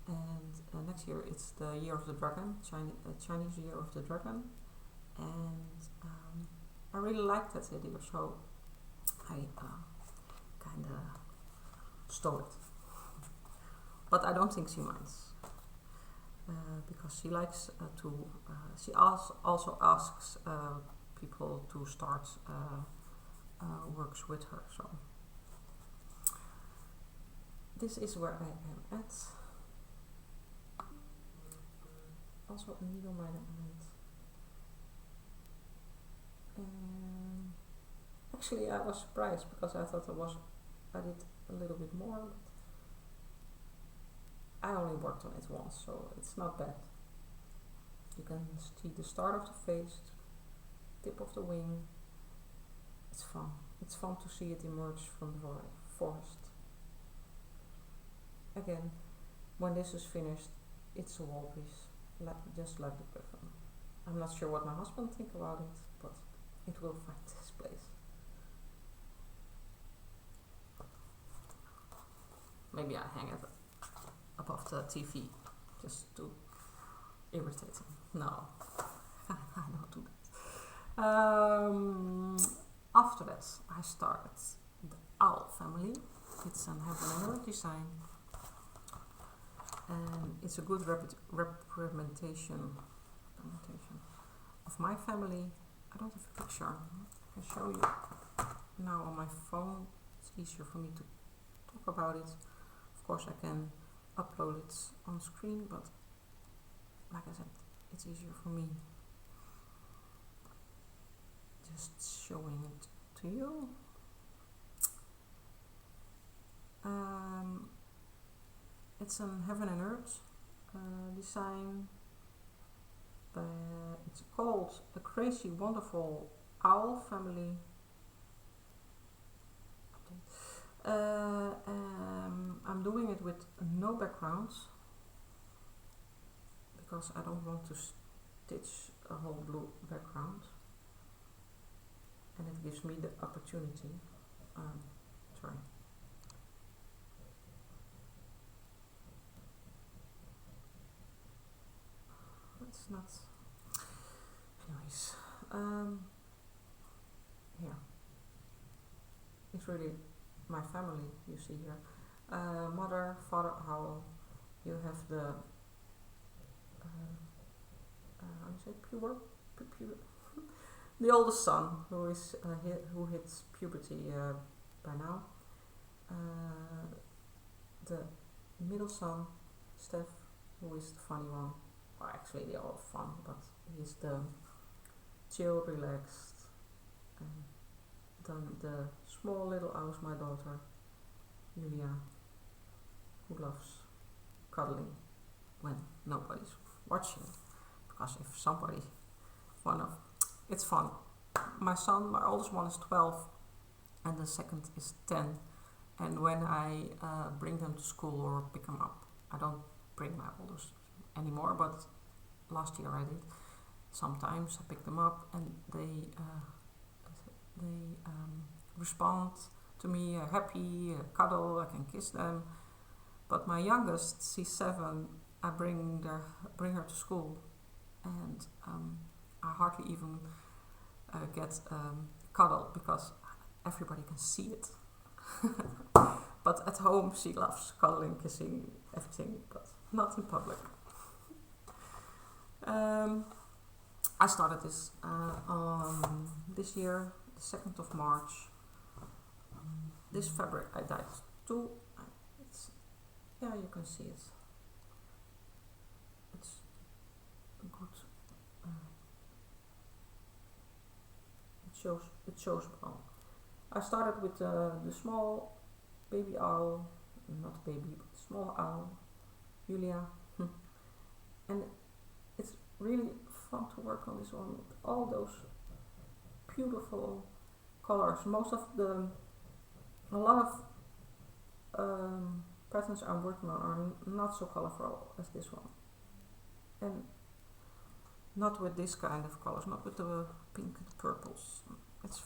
S1: and next year it's the Year of the Dragon, Chinese Year of the Dragon, and I really like that idea, so I kinda stole it. But I don't think she minds, because she likes she also asks people to start works with her. So this is where I am at. Also a needle miner and actually I was surprised because I thought I did a little bit more, but I only worked on it once, so it's not bad. You can see the start of the face, tip of the wing. It's fun. It's fun to see it emerge from the forest. Again, when this is finished, it's a wall piece, just like the Griffen. I'm not sure what my husband thinks about it, but it will find its place. Maybe I hang it above the TV just to irritate him. No, I don't do that. After that, I started the Owl family. It's an Heaven design, and it's a good representation of my family. I don't have a picture. I can show you now on my phone. It's easier for me to talk about it. Of course, I can upload it on screen, but like I said, it's easier for me just showing it to you. It's an Heaven and Earth design. It's called A Crazy Wonderful Owl Family. I'm doing it with no backgrounds because I don't want to stitch a whole blue background, and it gives me the opportunity. Sorry. It's not. Anyways, here. It's really my family you see here. Mother, father owl. You have the how do you say pure the oldest son who is who hits puberty by now. The middle son, Steph, who is the funny one. Well, actually they're all fun, but he's the chill, relaxed. Then the small little owl is my daughter, Julia, who loves cuddling when nobody's watching. Because if somebody, it's fun. My son, my oldest one is 12 and the second is 10. And when I bring them to school or pick them up, I don't bring my oldest anymore, but last year I did. Sometimes I pick them up and they respond to me, happy, cuddle, I can kiss them. But my youngest, she's 7, I bring her to school, and I hardly even get cuddle because everybody can see it. But at home she loves cuddling, kissing, everything, but not in public. I started this on this year, the 2nd of March. This fabric I dyed too. Yeah, you can see it. It's good shows well. I started with the small baby owl, not baby, but small owl, Julia, and it's really fun to work on this one with all those beautiful colors. A lot of patterns I'm working on are not so colorful as this one, and not with this kind of colors, not with the pink and purples. It's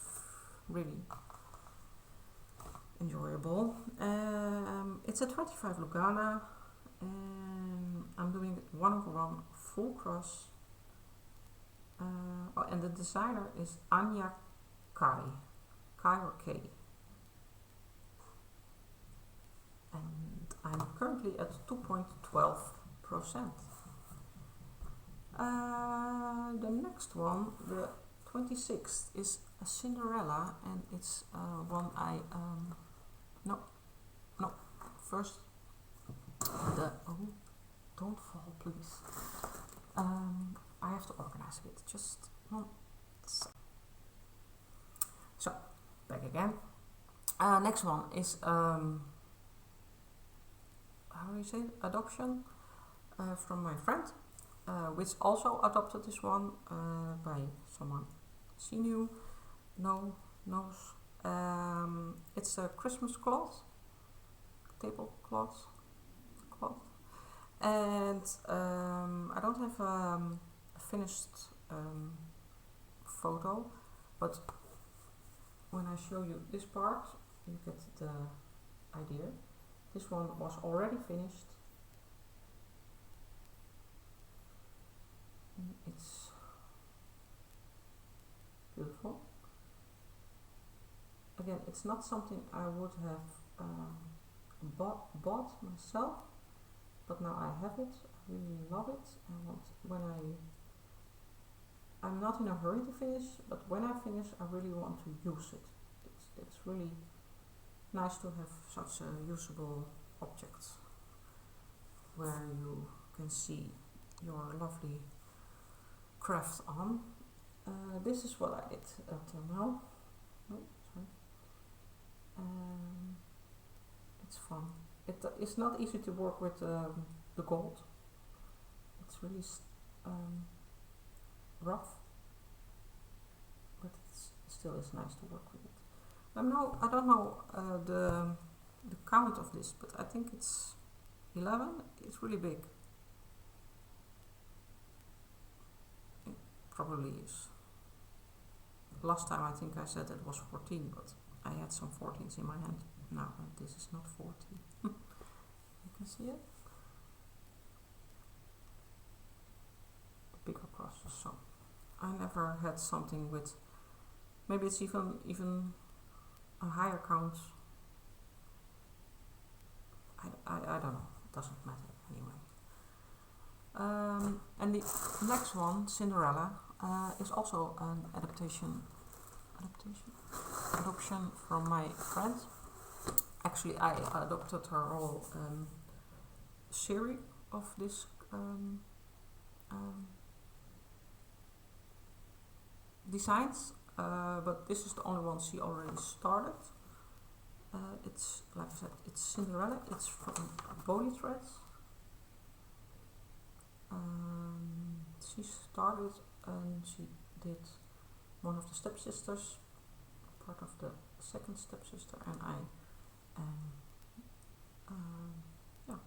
S1: really enjoyable. It's a 25 Lugana, and I'm doing it 1/1 full cross. And the designer is Anya Kai or K. And I'm currently at 2.12%. The next one, the 26th, is a Cinderella, and it's one I first don't fall, please. I have to organize a bit, just one second. So, back again. Next one is how do you say it? Adoption from my friend, which also adopted this one by someone she knew, knows. It's a Christmas cloth, tablecloth, and I don't have a finished photo, but when I show you this part, you get the idea. This one was already finished. It's beautiful. Again, it's not something I would have bought myself, but now I have it. I really love it. I'm not in a hurry to finish, but when I finish, I really want to use it. It's really nice to have such a usable object where you can see your lovely craft on. This is what I did until now. Oh, sorry. It's fun. It's not easy to work with the gold. It's really rough, but it still is nice to work with it. I don't know the count of this, but I think it's 11. It's really big. It probably is. Last time I think I said it was 14, but I had some 14s in my hand. Now this is not 14. You can see it. Bigger crosses. So I never had something with. Maybe it's even a higher count. I don't know. It doesn't matter anyway. And the next one, Cinderella, is also an adoption from my friend. Actually, I adopted her whole series of this designs, but this is the only one she already started. It's, like I said, it's Cinderella. It's from Body Threads. She started and she did one of the stepsisters, part of the second stepsister, and I am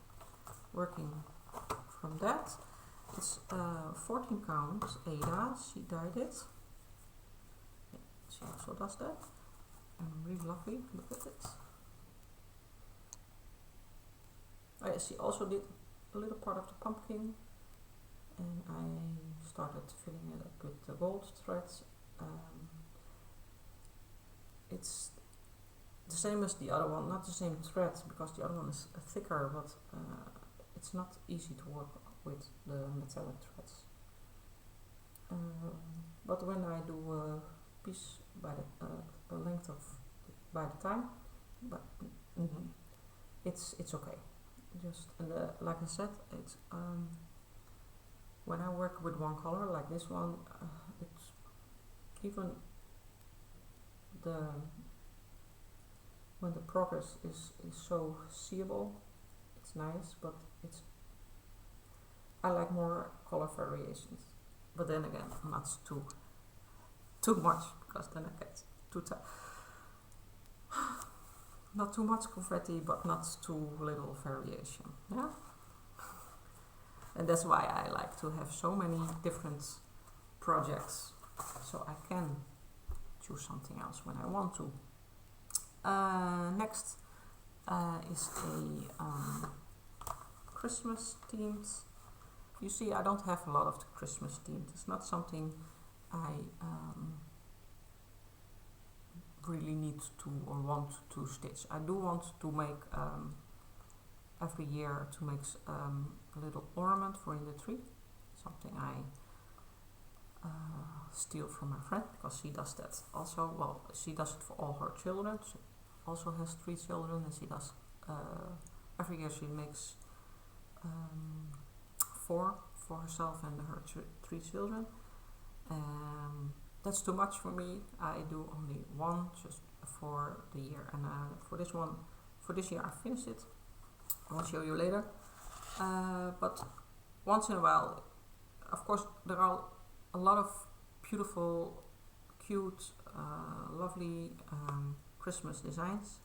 S1: working from that. It's 14 count Ada. She dyed it. Yeah, she also does that. And really lovely. Look at it. She also did a little part of the pumpkin, and I started filling it up with the gold threads. It's the same as the other one, not the same thread, because the other one is thicker, but it's not easy to work with the metallic threads. But when I do a piece by the length of by the time, but it's okay. Just like I said, it's when I work with one color like this one, it's even when the progress is so seeable, it's nice, but I like more color variations. But then again, not too much, because then I get too tired. Not too much confetti, but not too little variation. Yeah, and that's why I like to have so many different projects, so I can choose something else when I want to. Next is a Christmas themed. You see, I don't have a lot of the Christmas themed. It's not something I really need to or want to stitch. I do want to make every year to make a little ornament for in the tree. Something I steal from my friend, because she does that also. Well, she does it for all her children. She also has 3 children, and she does every year she makes 4 for herself and her 3 children. That's too much for me. I do only 1 just for the year, and for this year I finished it. I will show you later. But once in a while, of course, there are a lot of beautiful, cute, lovely Christmas designs.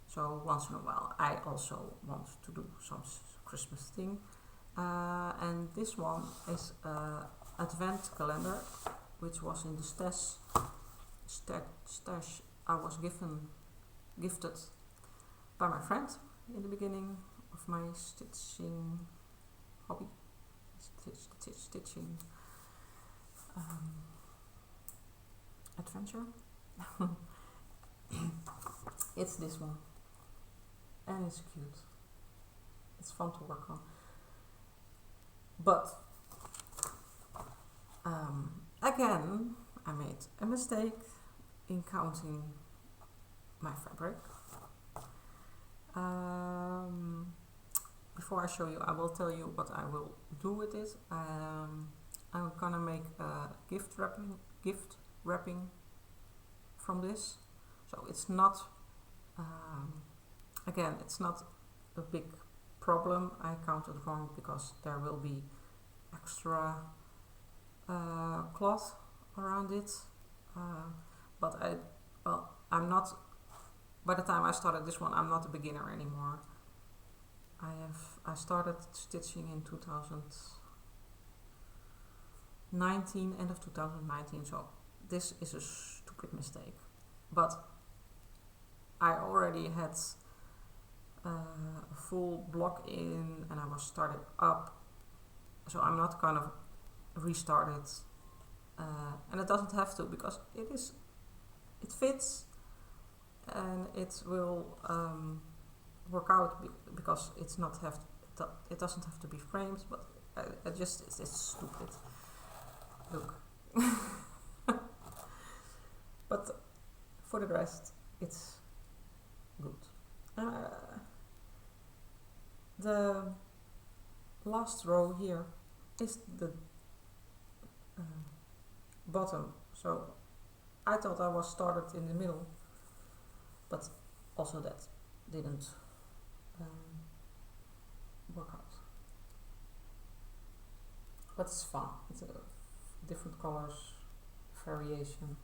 S1: So once in a while I also want to do some Christmas thing. And this one is advent calendar, which was in the stash I was gifted by my friend in the beginning of my stitching hobby, stitching adventure. It's this one, and it's cute. It's fun to work on. But again, I made a mistake in counting my fabric. Before I show you, I will tell you what I will do with it. I'm gonna make a gift wrapping from this. So it's not, again, it's not a big problem. I counted wrong because there will be extra cloth around it. But I'm not, by the time I started this one, I'm not a beginner anymore. I started stitching in 2019, end of 2019, so this is a stupid mistake. But I already had a full block in, and I was started up, so I'm not gonna restart it. And it doesn't have to, because it fits, and it will work out, because it doesn't have to be framed, but it's stupid. Look. But for the rest, it's good. The last row here is the bottom, so I thought I was started in the middle, but also that didn't work out. But it's fun. It's different colors, variation,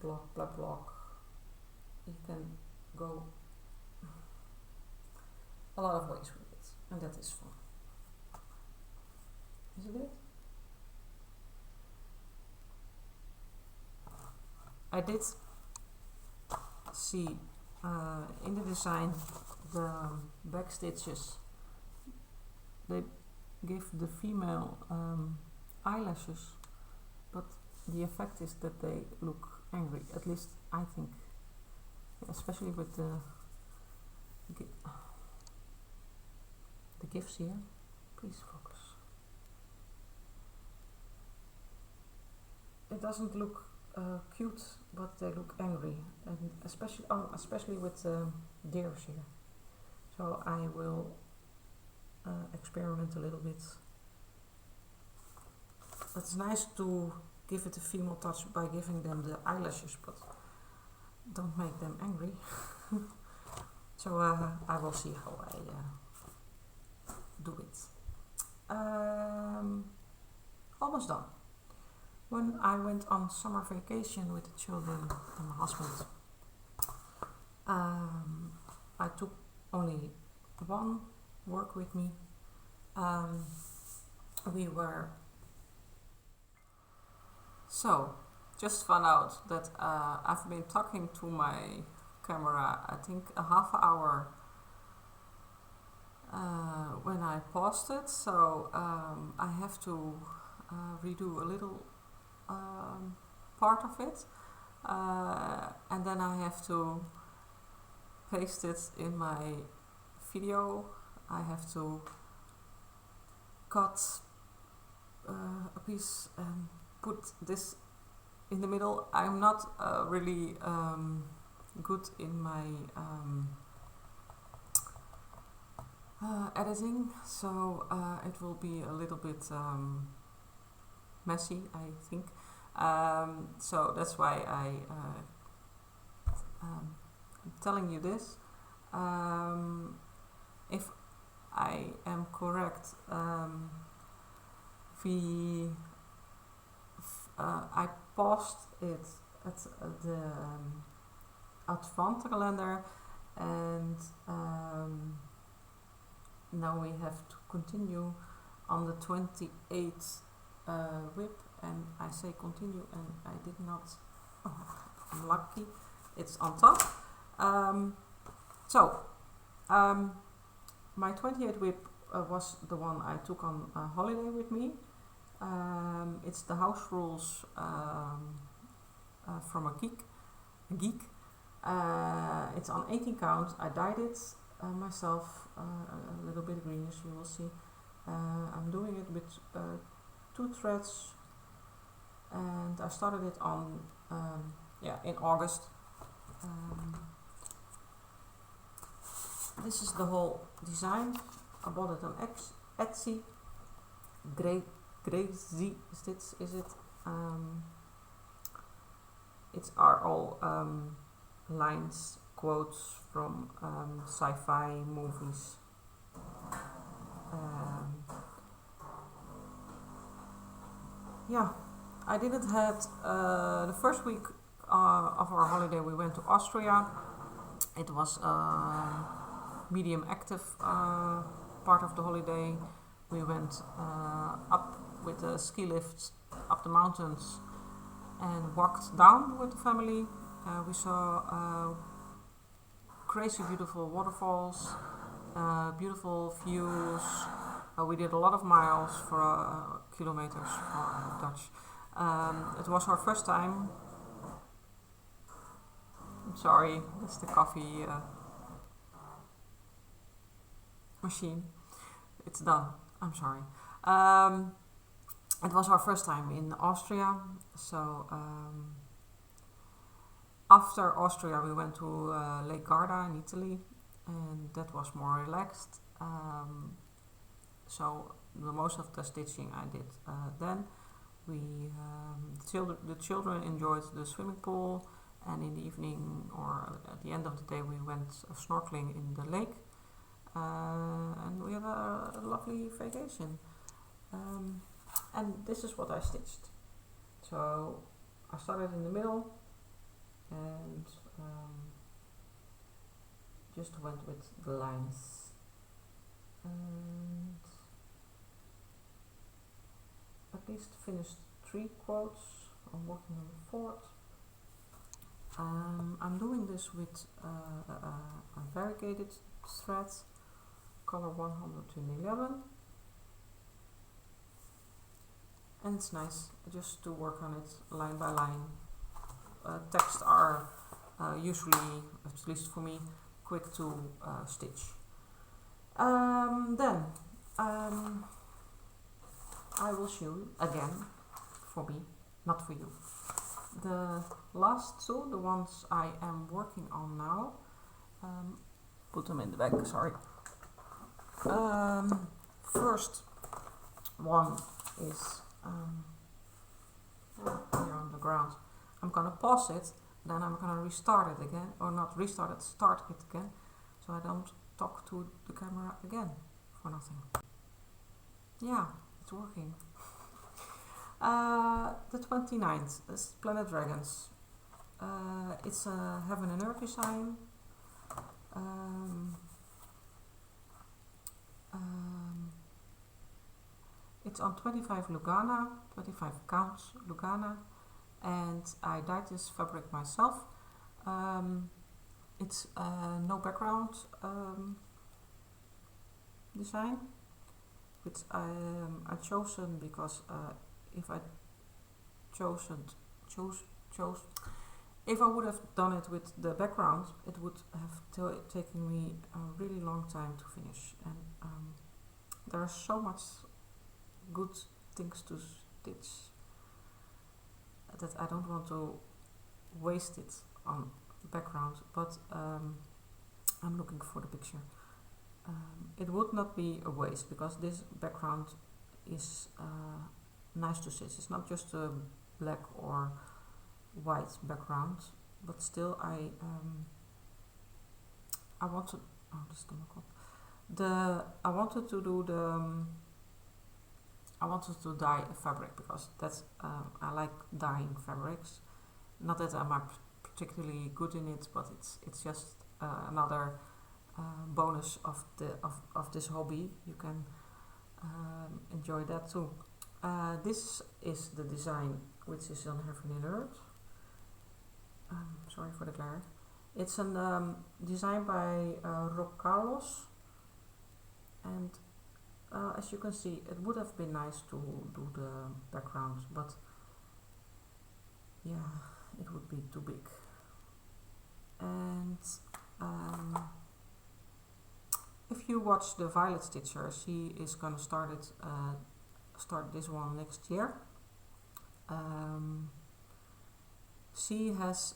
S1: block by block. You can go a lot of ways with it, and that is fun. Isn't it? I did see in the design the back stitches, they give the female eyelashes, but the effect is that they look angry, at least I think, especially with the gifts here. Please focus. It doesn't look cute, but they look angry, and especially with deers here. So I will experiment a little bit. It's nice to give it a female touch by giving them the eyelashes, but don't make them angry. So I will see how I do it. Almost done. When I went on summer vacation with the children and my husband, I took only one work with me. Just found out that I've been talking to my camera, I think a half hour when I paused it, so I have to redo a little part of it, and then I have to paste it in my video. I have to cut a piece and put this in the middle. I'm not really good in my editing, so it will be a little bit messy, I think. So that's why I'm telling you this. If I am correct, I paused it at the adventkalender, and now we have to continue on the 28th WIP, and I say continue and I did not, I'm lucky, it's on top. My 28th WIP was the one I took on a holiday with me. It's the house rules from a geek. It's on 18 count. I dyed it myself, a little bit greenish, you will see. I'm doing it with 2 threads, and I started it on in August. This is the whole design. I bought it on Etsy. Crazy Stitch is it. Are all lines, quotes from sci-fi movies. I didn't had the first week of our holiday we went to Austria. It was medium active part of the holiday. We went up with the ski lift up the mountains and walked down with the family. We saw crazy beautiful waterfalls, beautiful views. We did a lot of miles for kilometers for Dutch. It was our first time. I'm sorry, it's the coffee machine. It's done. I'm sorry. It was our first time in Austria, so after Austria we went to Lake Garda in Italy, and that was more relaxed. So the most of the stitching I did then. The children enjoyed the swimming pool, and in the evening or at the end of the day we went snorkeling in the lake, and we had a lovely vacation. And this is what I stitched. So I started in the middle and just went with the lines, and at least finished 3 quotes. I'm working on the 4th. I'm doing this with a variegated thread, color 111. And it's nice just to work on it line by line. Texts are usually, at least for me, quick to stitch. Then I will show you again, for me, not for you, the last 2, the ones I am working on now. Put them in the bag, sorry. First one is ground. I'm gonna pause it, then I'm gonna restart it again, or not restart it, start it again, so I don't talk to the camera again for nothing. Yeah, it's working. The 29th is Planet Dragons. It's a Heaven and Earth design. It's on 25 Lugana, 25 counts Lugana, and I dyed this fabric myself. It's no background design, which I chosen because if I if I would have done it with the background, it would have taken me a really long time to finish, and there are so much good things to stitch that I don't want to waste it on background, but I'm looking for the picture. It would not be a waste because this background is nice to stitch. It's not just a black or white background, but still I wanted, oh, this is I wanted to do the I wanted to dye a fabric because that's I like dyeing fabrics. Not that I'm particularly good in it, but it's just another bonus of this hobby. You can enjoy that too. This is the design which is on Heaven and Earth. Sorry for the glare. It's a design by Rob Carlos, and as you can see, it would have been nice to do the background, but yeah, it would be too big. And if you watch the Violet Stitcher, she is gonna start this one next year. She has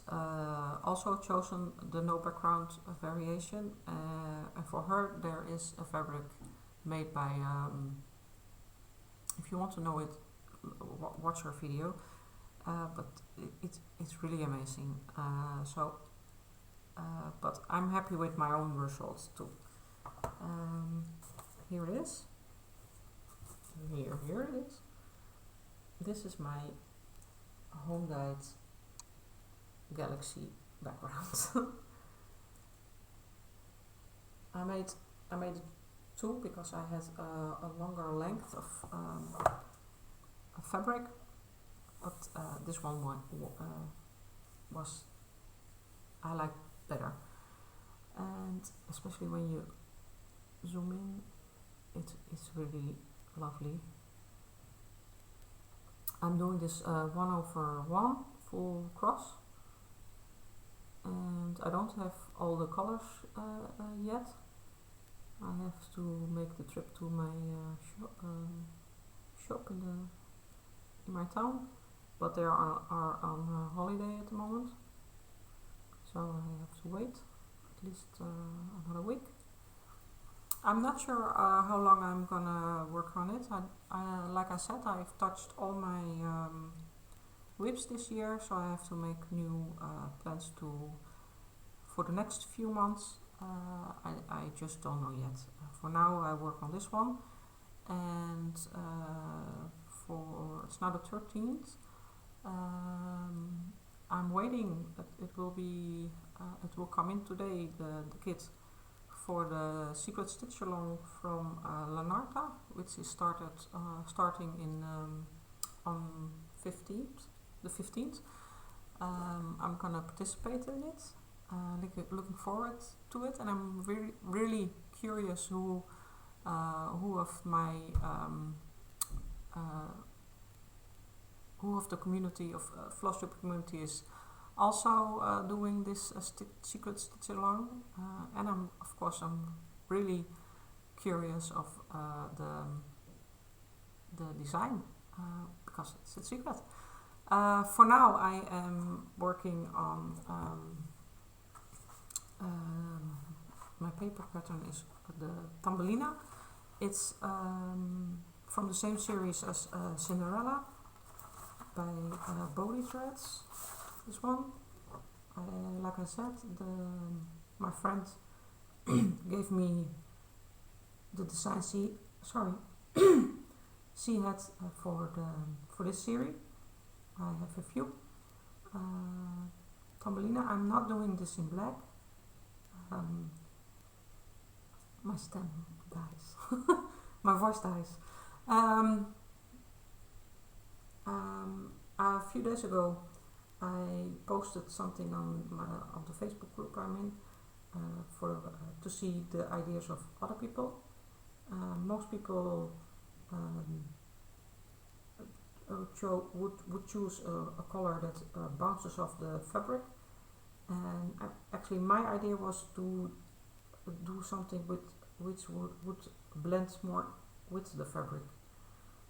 S1: also chosen the no background variation, and for her there is a fabric made by, if you want to know it, watch her video, but it's really amazing. But I'm happy with my own results too. Here it is. Here it is. This is my home dyed galaxy background. I made two because I had a longer length of fabric, but this one was I like better, and especially when you zoom in, it's really lovely. I'm doing this 1/1 full cross, and I don't have all the colors yet. I have to make the trip to my shop in my town, but they are on holiday at the moment, so I have to wait at least another week. I'm not sure how long I'm gonna work on it. Like I said, I've touched all my WIPS this year, so I have to make new plans for the next few months. I just don't know yet. For now I work on this one, and it's now the 13th. I'm waiting. It will come in today, the kit for the Secret Stitch Along from Lanarta, which is starting in on the 15th. I'm gonna participate in it. Looking forward to it, and I'm really curious who of my who of the community of Flosstube community is also doing this Secret Stitch Along, and I'm really curious of the design because it's a secret. For now, I am working on my paper pattern is the Thumbelina. It's from the same series as Cinderella. by Body Threads, this one. Like I said, my friend gave me the design she had for this series. I have a few. Thumbelina, I'm not doing this in black. My stem dies. My voice dies. A few days ago I posted something on the Facebook group I'm in to see the ideas of other people. Most people would choose a color that bounces off the fabric, and actually my idea was to do something which would blend more with the fabric.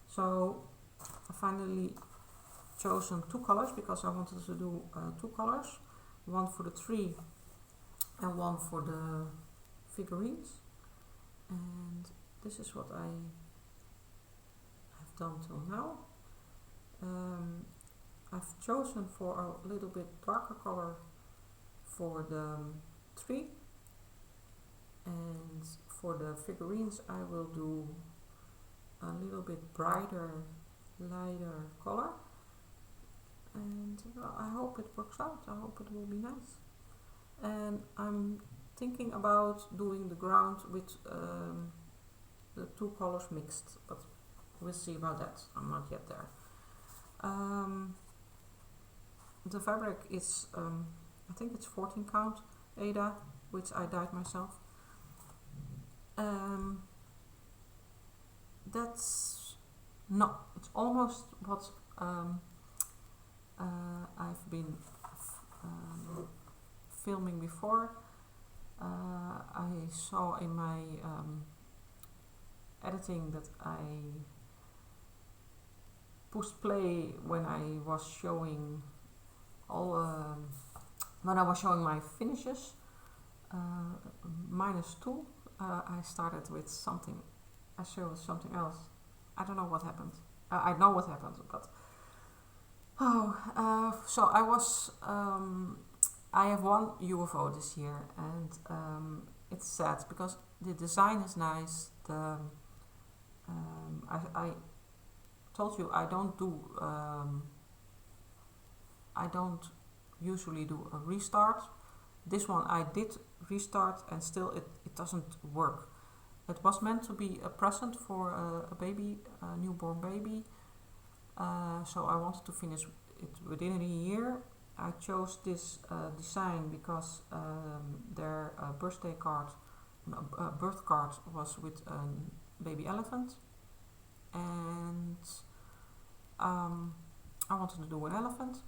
S1: So I finally chosen two colors because I wanted to do two colors, one for the tree and one for the figurines, and this is what I have done till now. I've chosen for a little bit darker color for the tree, and for the figurines I will do a little bit brighter, lighter color, and I hope it works out. I hope it will be nice. And I'm thinking about doing the ground with the two colors mixed, but we'll see about that. I'm not yet there. The fabric is I think it's 14 count Ada, which I dyed myself. It's almost what I've been filming before. I saw in my editing that I pushed play when I was showing my finishes, -2. I started with something. I showed something else. I don't know what happened. I know what happened, but so I was. I have one UFO this year, and it's sad because the design is nice. I told you I don't usually do a restart. This one I did restart, and still it doesn't work. It was meant to be a present for a baby, a newborn baby, so I wanted to finish it within a year. I chose this design because their birth card was with a baby elephant, and I wanted to do an elephant,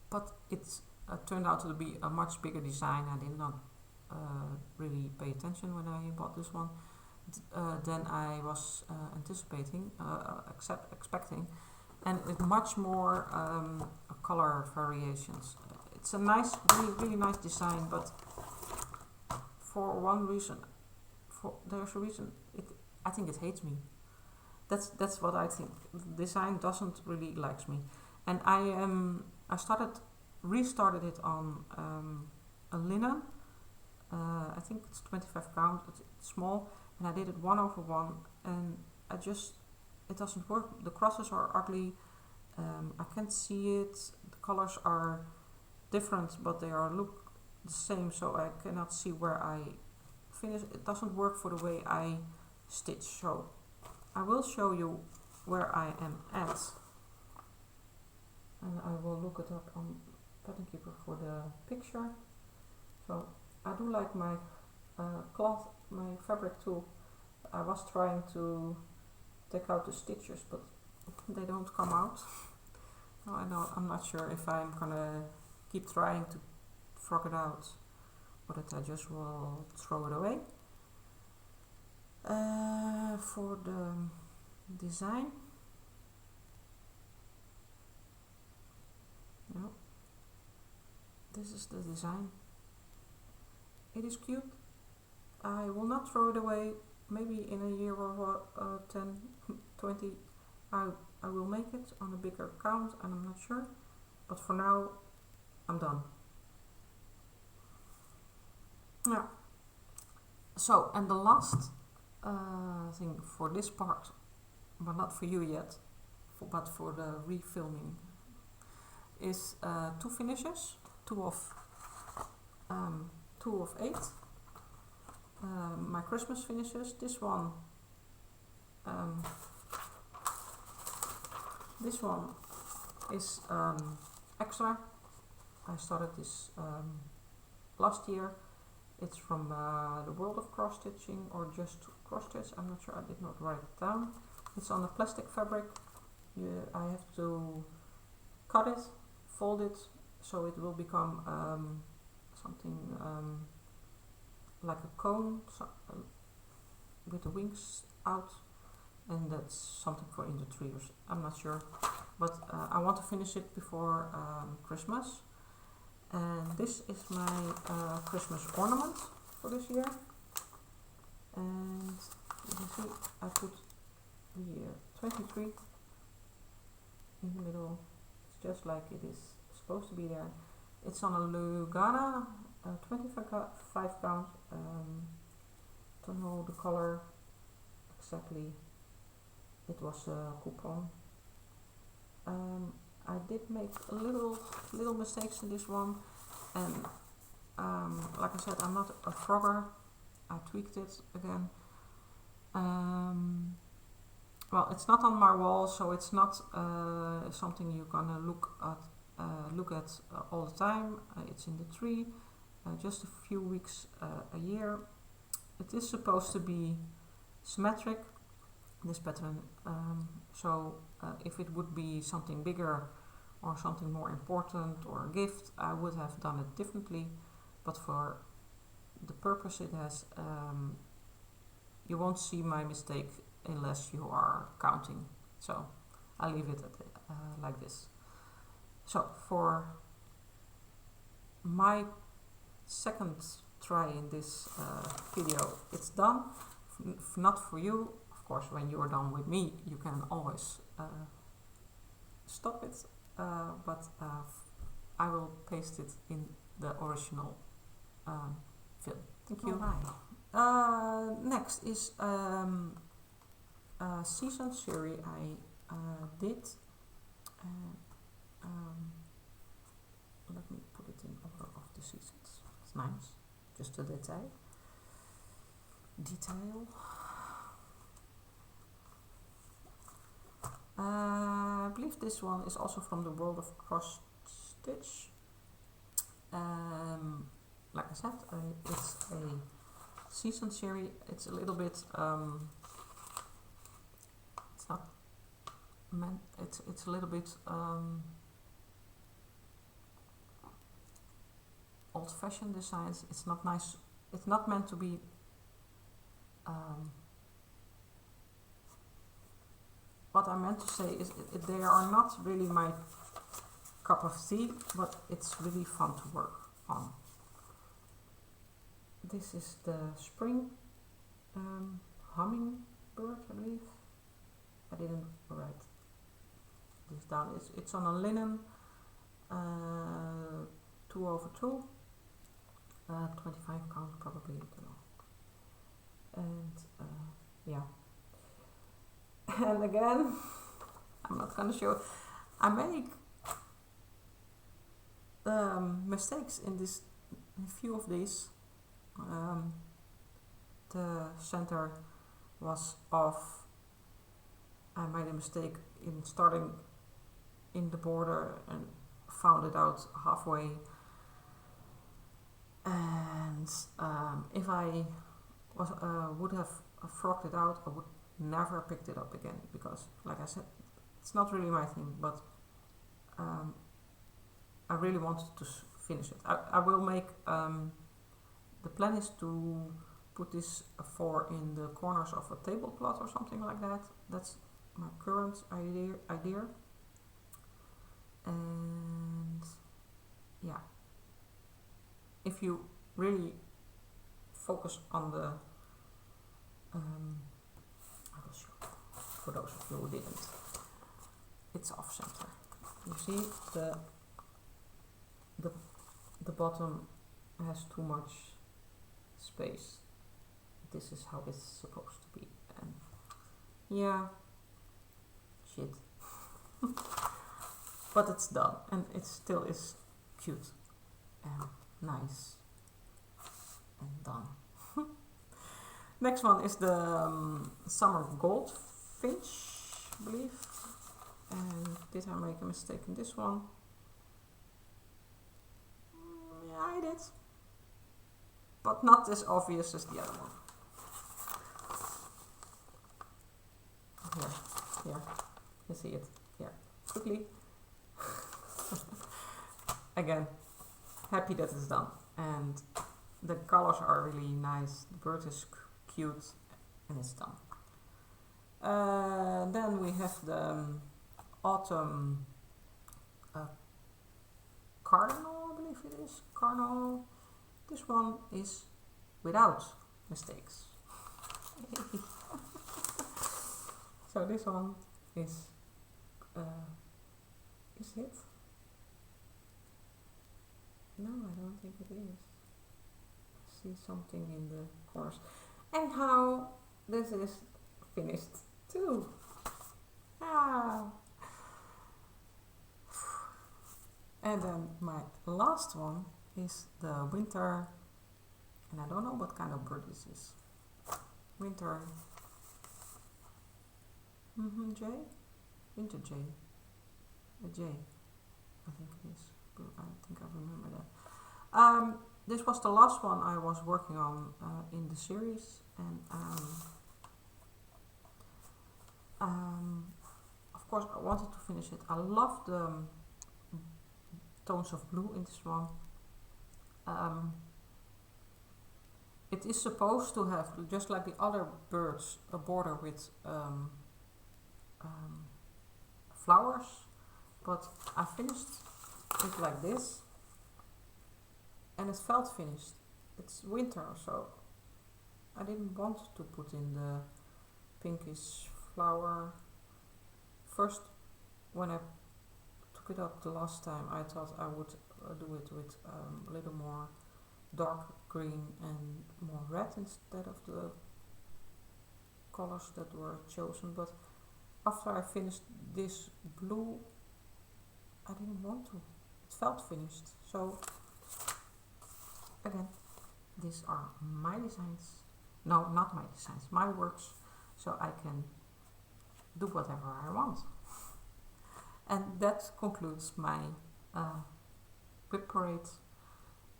S1: but it turned out to be a much bigger design. I did not really pay attention when I bought this one than I was anticipating, expecting, and with much more color variations. It's a nice, really nice design, but for one reason, there's a reason. I think it hates me. That's what I think. The design doesn't really like me, and I restarted it on a linen. I think it's 25 count. It's small, and I did it 1/1, and it doesn't work. The crosses are ugly. I can't see it. The colors are different, but they look the same, so I cannot see where I finish. It doesn't work for the way I stitch. So I will show you where I am at, and I will look it up on Pattern Keeper for the picture. So I do like my cloth, my fabric too. I was trying to take out the stitches, but they don't come out. I'm not sure if I'm gonna keep trying to frog it out, or that I just will throw it away. For the design, no, this is the design. It is cute. I will not throw it away. Maybe in a year or 10, 20, I I will make it on a bigger count, and I'm not sure, but for now I'm done. Yeah. So, and the last thing for this part, but not for you yet, but for the refilming, is 2 finishes, 2 of 8. My Christmas finishes. This one is extra. I started this last year. It's from the World of Cross Stitching, or just Cross Stitch. I'm not sure, I did not write it down. It's on a plastic fabric. I have to cut it, fold it, so it will become something like a cone, with the wings out, and that's something for in the tree, or I'm not sure, but I want to finish it before Christmas. And this is my Christmas ornament for this year, and you can see I put the year 23 in the middle. It's just like it is supposed to be there. It's on a Lugana 25 count. Don't know the color exactly. It was a coupon. I did make little mistakes in this one, and like I said, I'm not a frogger. I tweaked it again. Well, it's not on my wall, so it's not something you're gonna look at all the time. It's in the tree, just a few weeks a year. It is supposed to be symmetric, this pattern, so if it would be something bigger or something more important or a gift, I would have done it differently, but for the purpose it has, you won't see my mistake unless you are counting, so I'll leave it at like this. So for my second try in this video, it's done. Not for you, of course. When you are done with me, you can always stop it, but I will paste it in the original film. Thank you. Alright. Next is a season series I did. Let me put it in order of the seasons. It's nice, just a detail. I believe this one is also from the World of Cross Stitch. Like I said, it's a season series. It's a little bit it's not meant, it's a little bit old-fashioned designs. It's not nice. It's not meant to be what I meant to say is they are not really my cup of tea, but it's really fun to work on. This is the spring hummingbird, I believe. I didn't write this down. It's on a linen 2/2, 25 count probably, I don't know. And yeah. And again, I'm not gonna show. I make mistakes in this. In a few of these, the center was off. I made a mistake in starting in the border and found it out halfway. And if I would have frogged it out, I would never picked it up again, because like I said, it's not really my thing, but I really wanted to finish it. I will make, the plan is to put this 4 in the corners of a tablecloth or something like that. That's my current idea. And yeah, if you really focus on the I will show for those of you who didn't. it's off center. You see the bottom has too much space. This is how it's supposed to be, and yeah, shit. But it's done, and it still is cute and nice and done. Next one is the summer goldfinch, I believe. And did I make a mistake in this one? Yeah, I did. But not as obvious as the other one. Here, you see it. Here, quickly. Again, happy that it's done. And the colors are really nice. The bird is cute and it's done. Then we have the autumn cardinal, I believe it is. Cardinal. This one is without mistakes. So this one is it? No, I don't think it is. I see something in the course. Anyhow, this is finished too. Ah. And then my last one is the winter, and I don't know what kind of bird this is. Winter jay? Winter jay. A jay, I think it is. I think I remember that. This was the last one I was working on in the series, and of course I wanted to finish it. I love the tones of blue in this one. It is supposed to have, just like the other birds, a border with flowers, but I finished it like this, and it felt finished. It's winter, so I didn't want to put in the pinkish flower. First, when I took it up the last time, I thought I would do it with a little more dark green and more red instead of the colors that were chosen, but after I finished this blue, I didn't want to. It felt finished. So again, these are my designs. No, not my designs, my works, so I can do whatever I want. And that concludes my whip parade.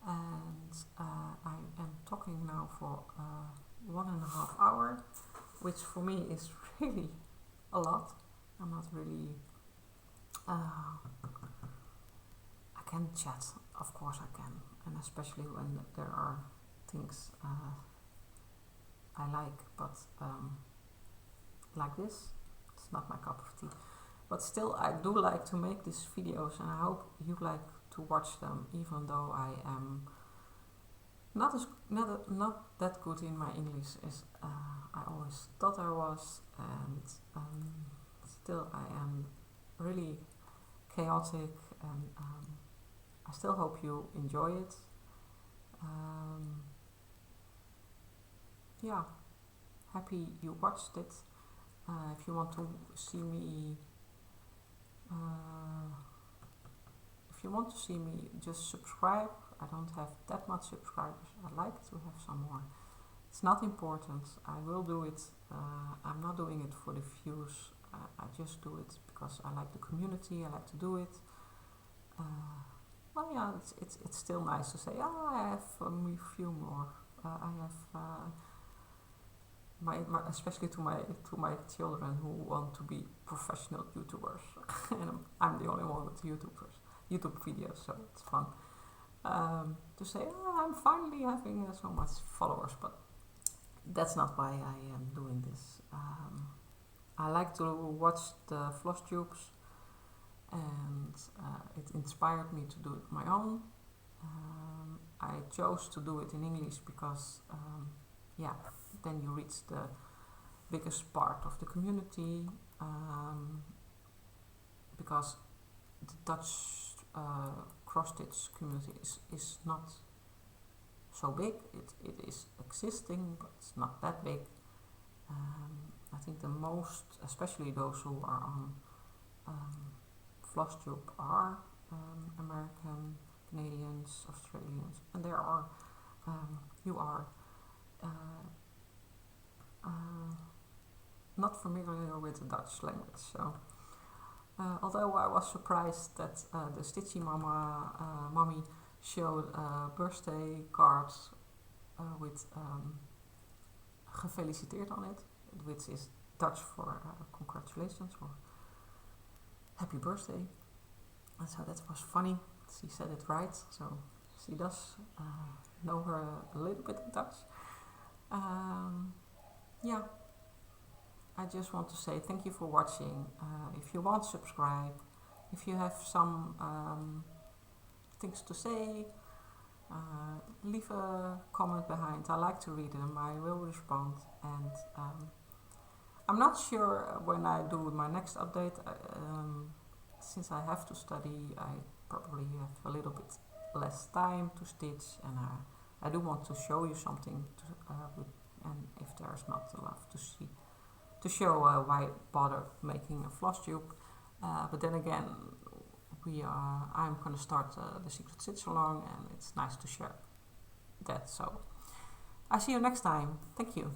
S1: And I am talking now for 1.5 hours, which for me is really a lot. I'm not really I can chat, of course I can, and especially when there are things I like, but like this, it's not my cup of tea. But still, I do like to make these videos, and I hope you like to watch them, even though I am not that good in my English as I always thought I was, and still I am really chaotic, and I still hope you enjoy it. Yeah, happy you watched it. If you want to see me just subscribe. I don't have that much subscribers. I'd like to have some more. It's not important. I will do it. I'm not doing it for the views. I just do it because I like the community. I like to do it. Well, yeah, it's still nice to say, oh, I have a few more. I have my especially to my children who want to be professional YouTubers, and I'm the only one with YouTube videos, so it's fun to say, oh, I'm finally having so much followers, but that's not why I am doing this. I like to watch the Flosstubes, and it inspired me to do it my own. I chose to do it in English because yeah, then you reach the biggest part of the community. because the Dutch cross-stitch community is not so big. It is existing, but it's not that big. I think the most, especially those who are on Flosstube, are American, Canadians, Australians, and there are you are not familiar with the Dutch language. So although I was surprised that the Stitchy mommy showed birthday cards with gefeliciteerd on it, which is Dutch for congratulations or happy birthday. And so that was funny. She said it right, so she does know her a little bit in Dutch. Yeah, I just want to say thank you for watching. If you want, subscribe. If you have some things to say, leave a comment behind. I like to read them. I will respond. And I'm not sure when I do my next update. Since I have to study, I probably have a little bit less time to stitch, and I do want to show you something. And if there's not enough to show, why bother making a floss tube? But then again, I'm going to start the Secret Stitch along, and it's nice to share that. So I see you next time. Thank you.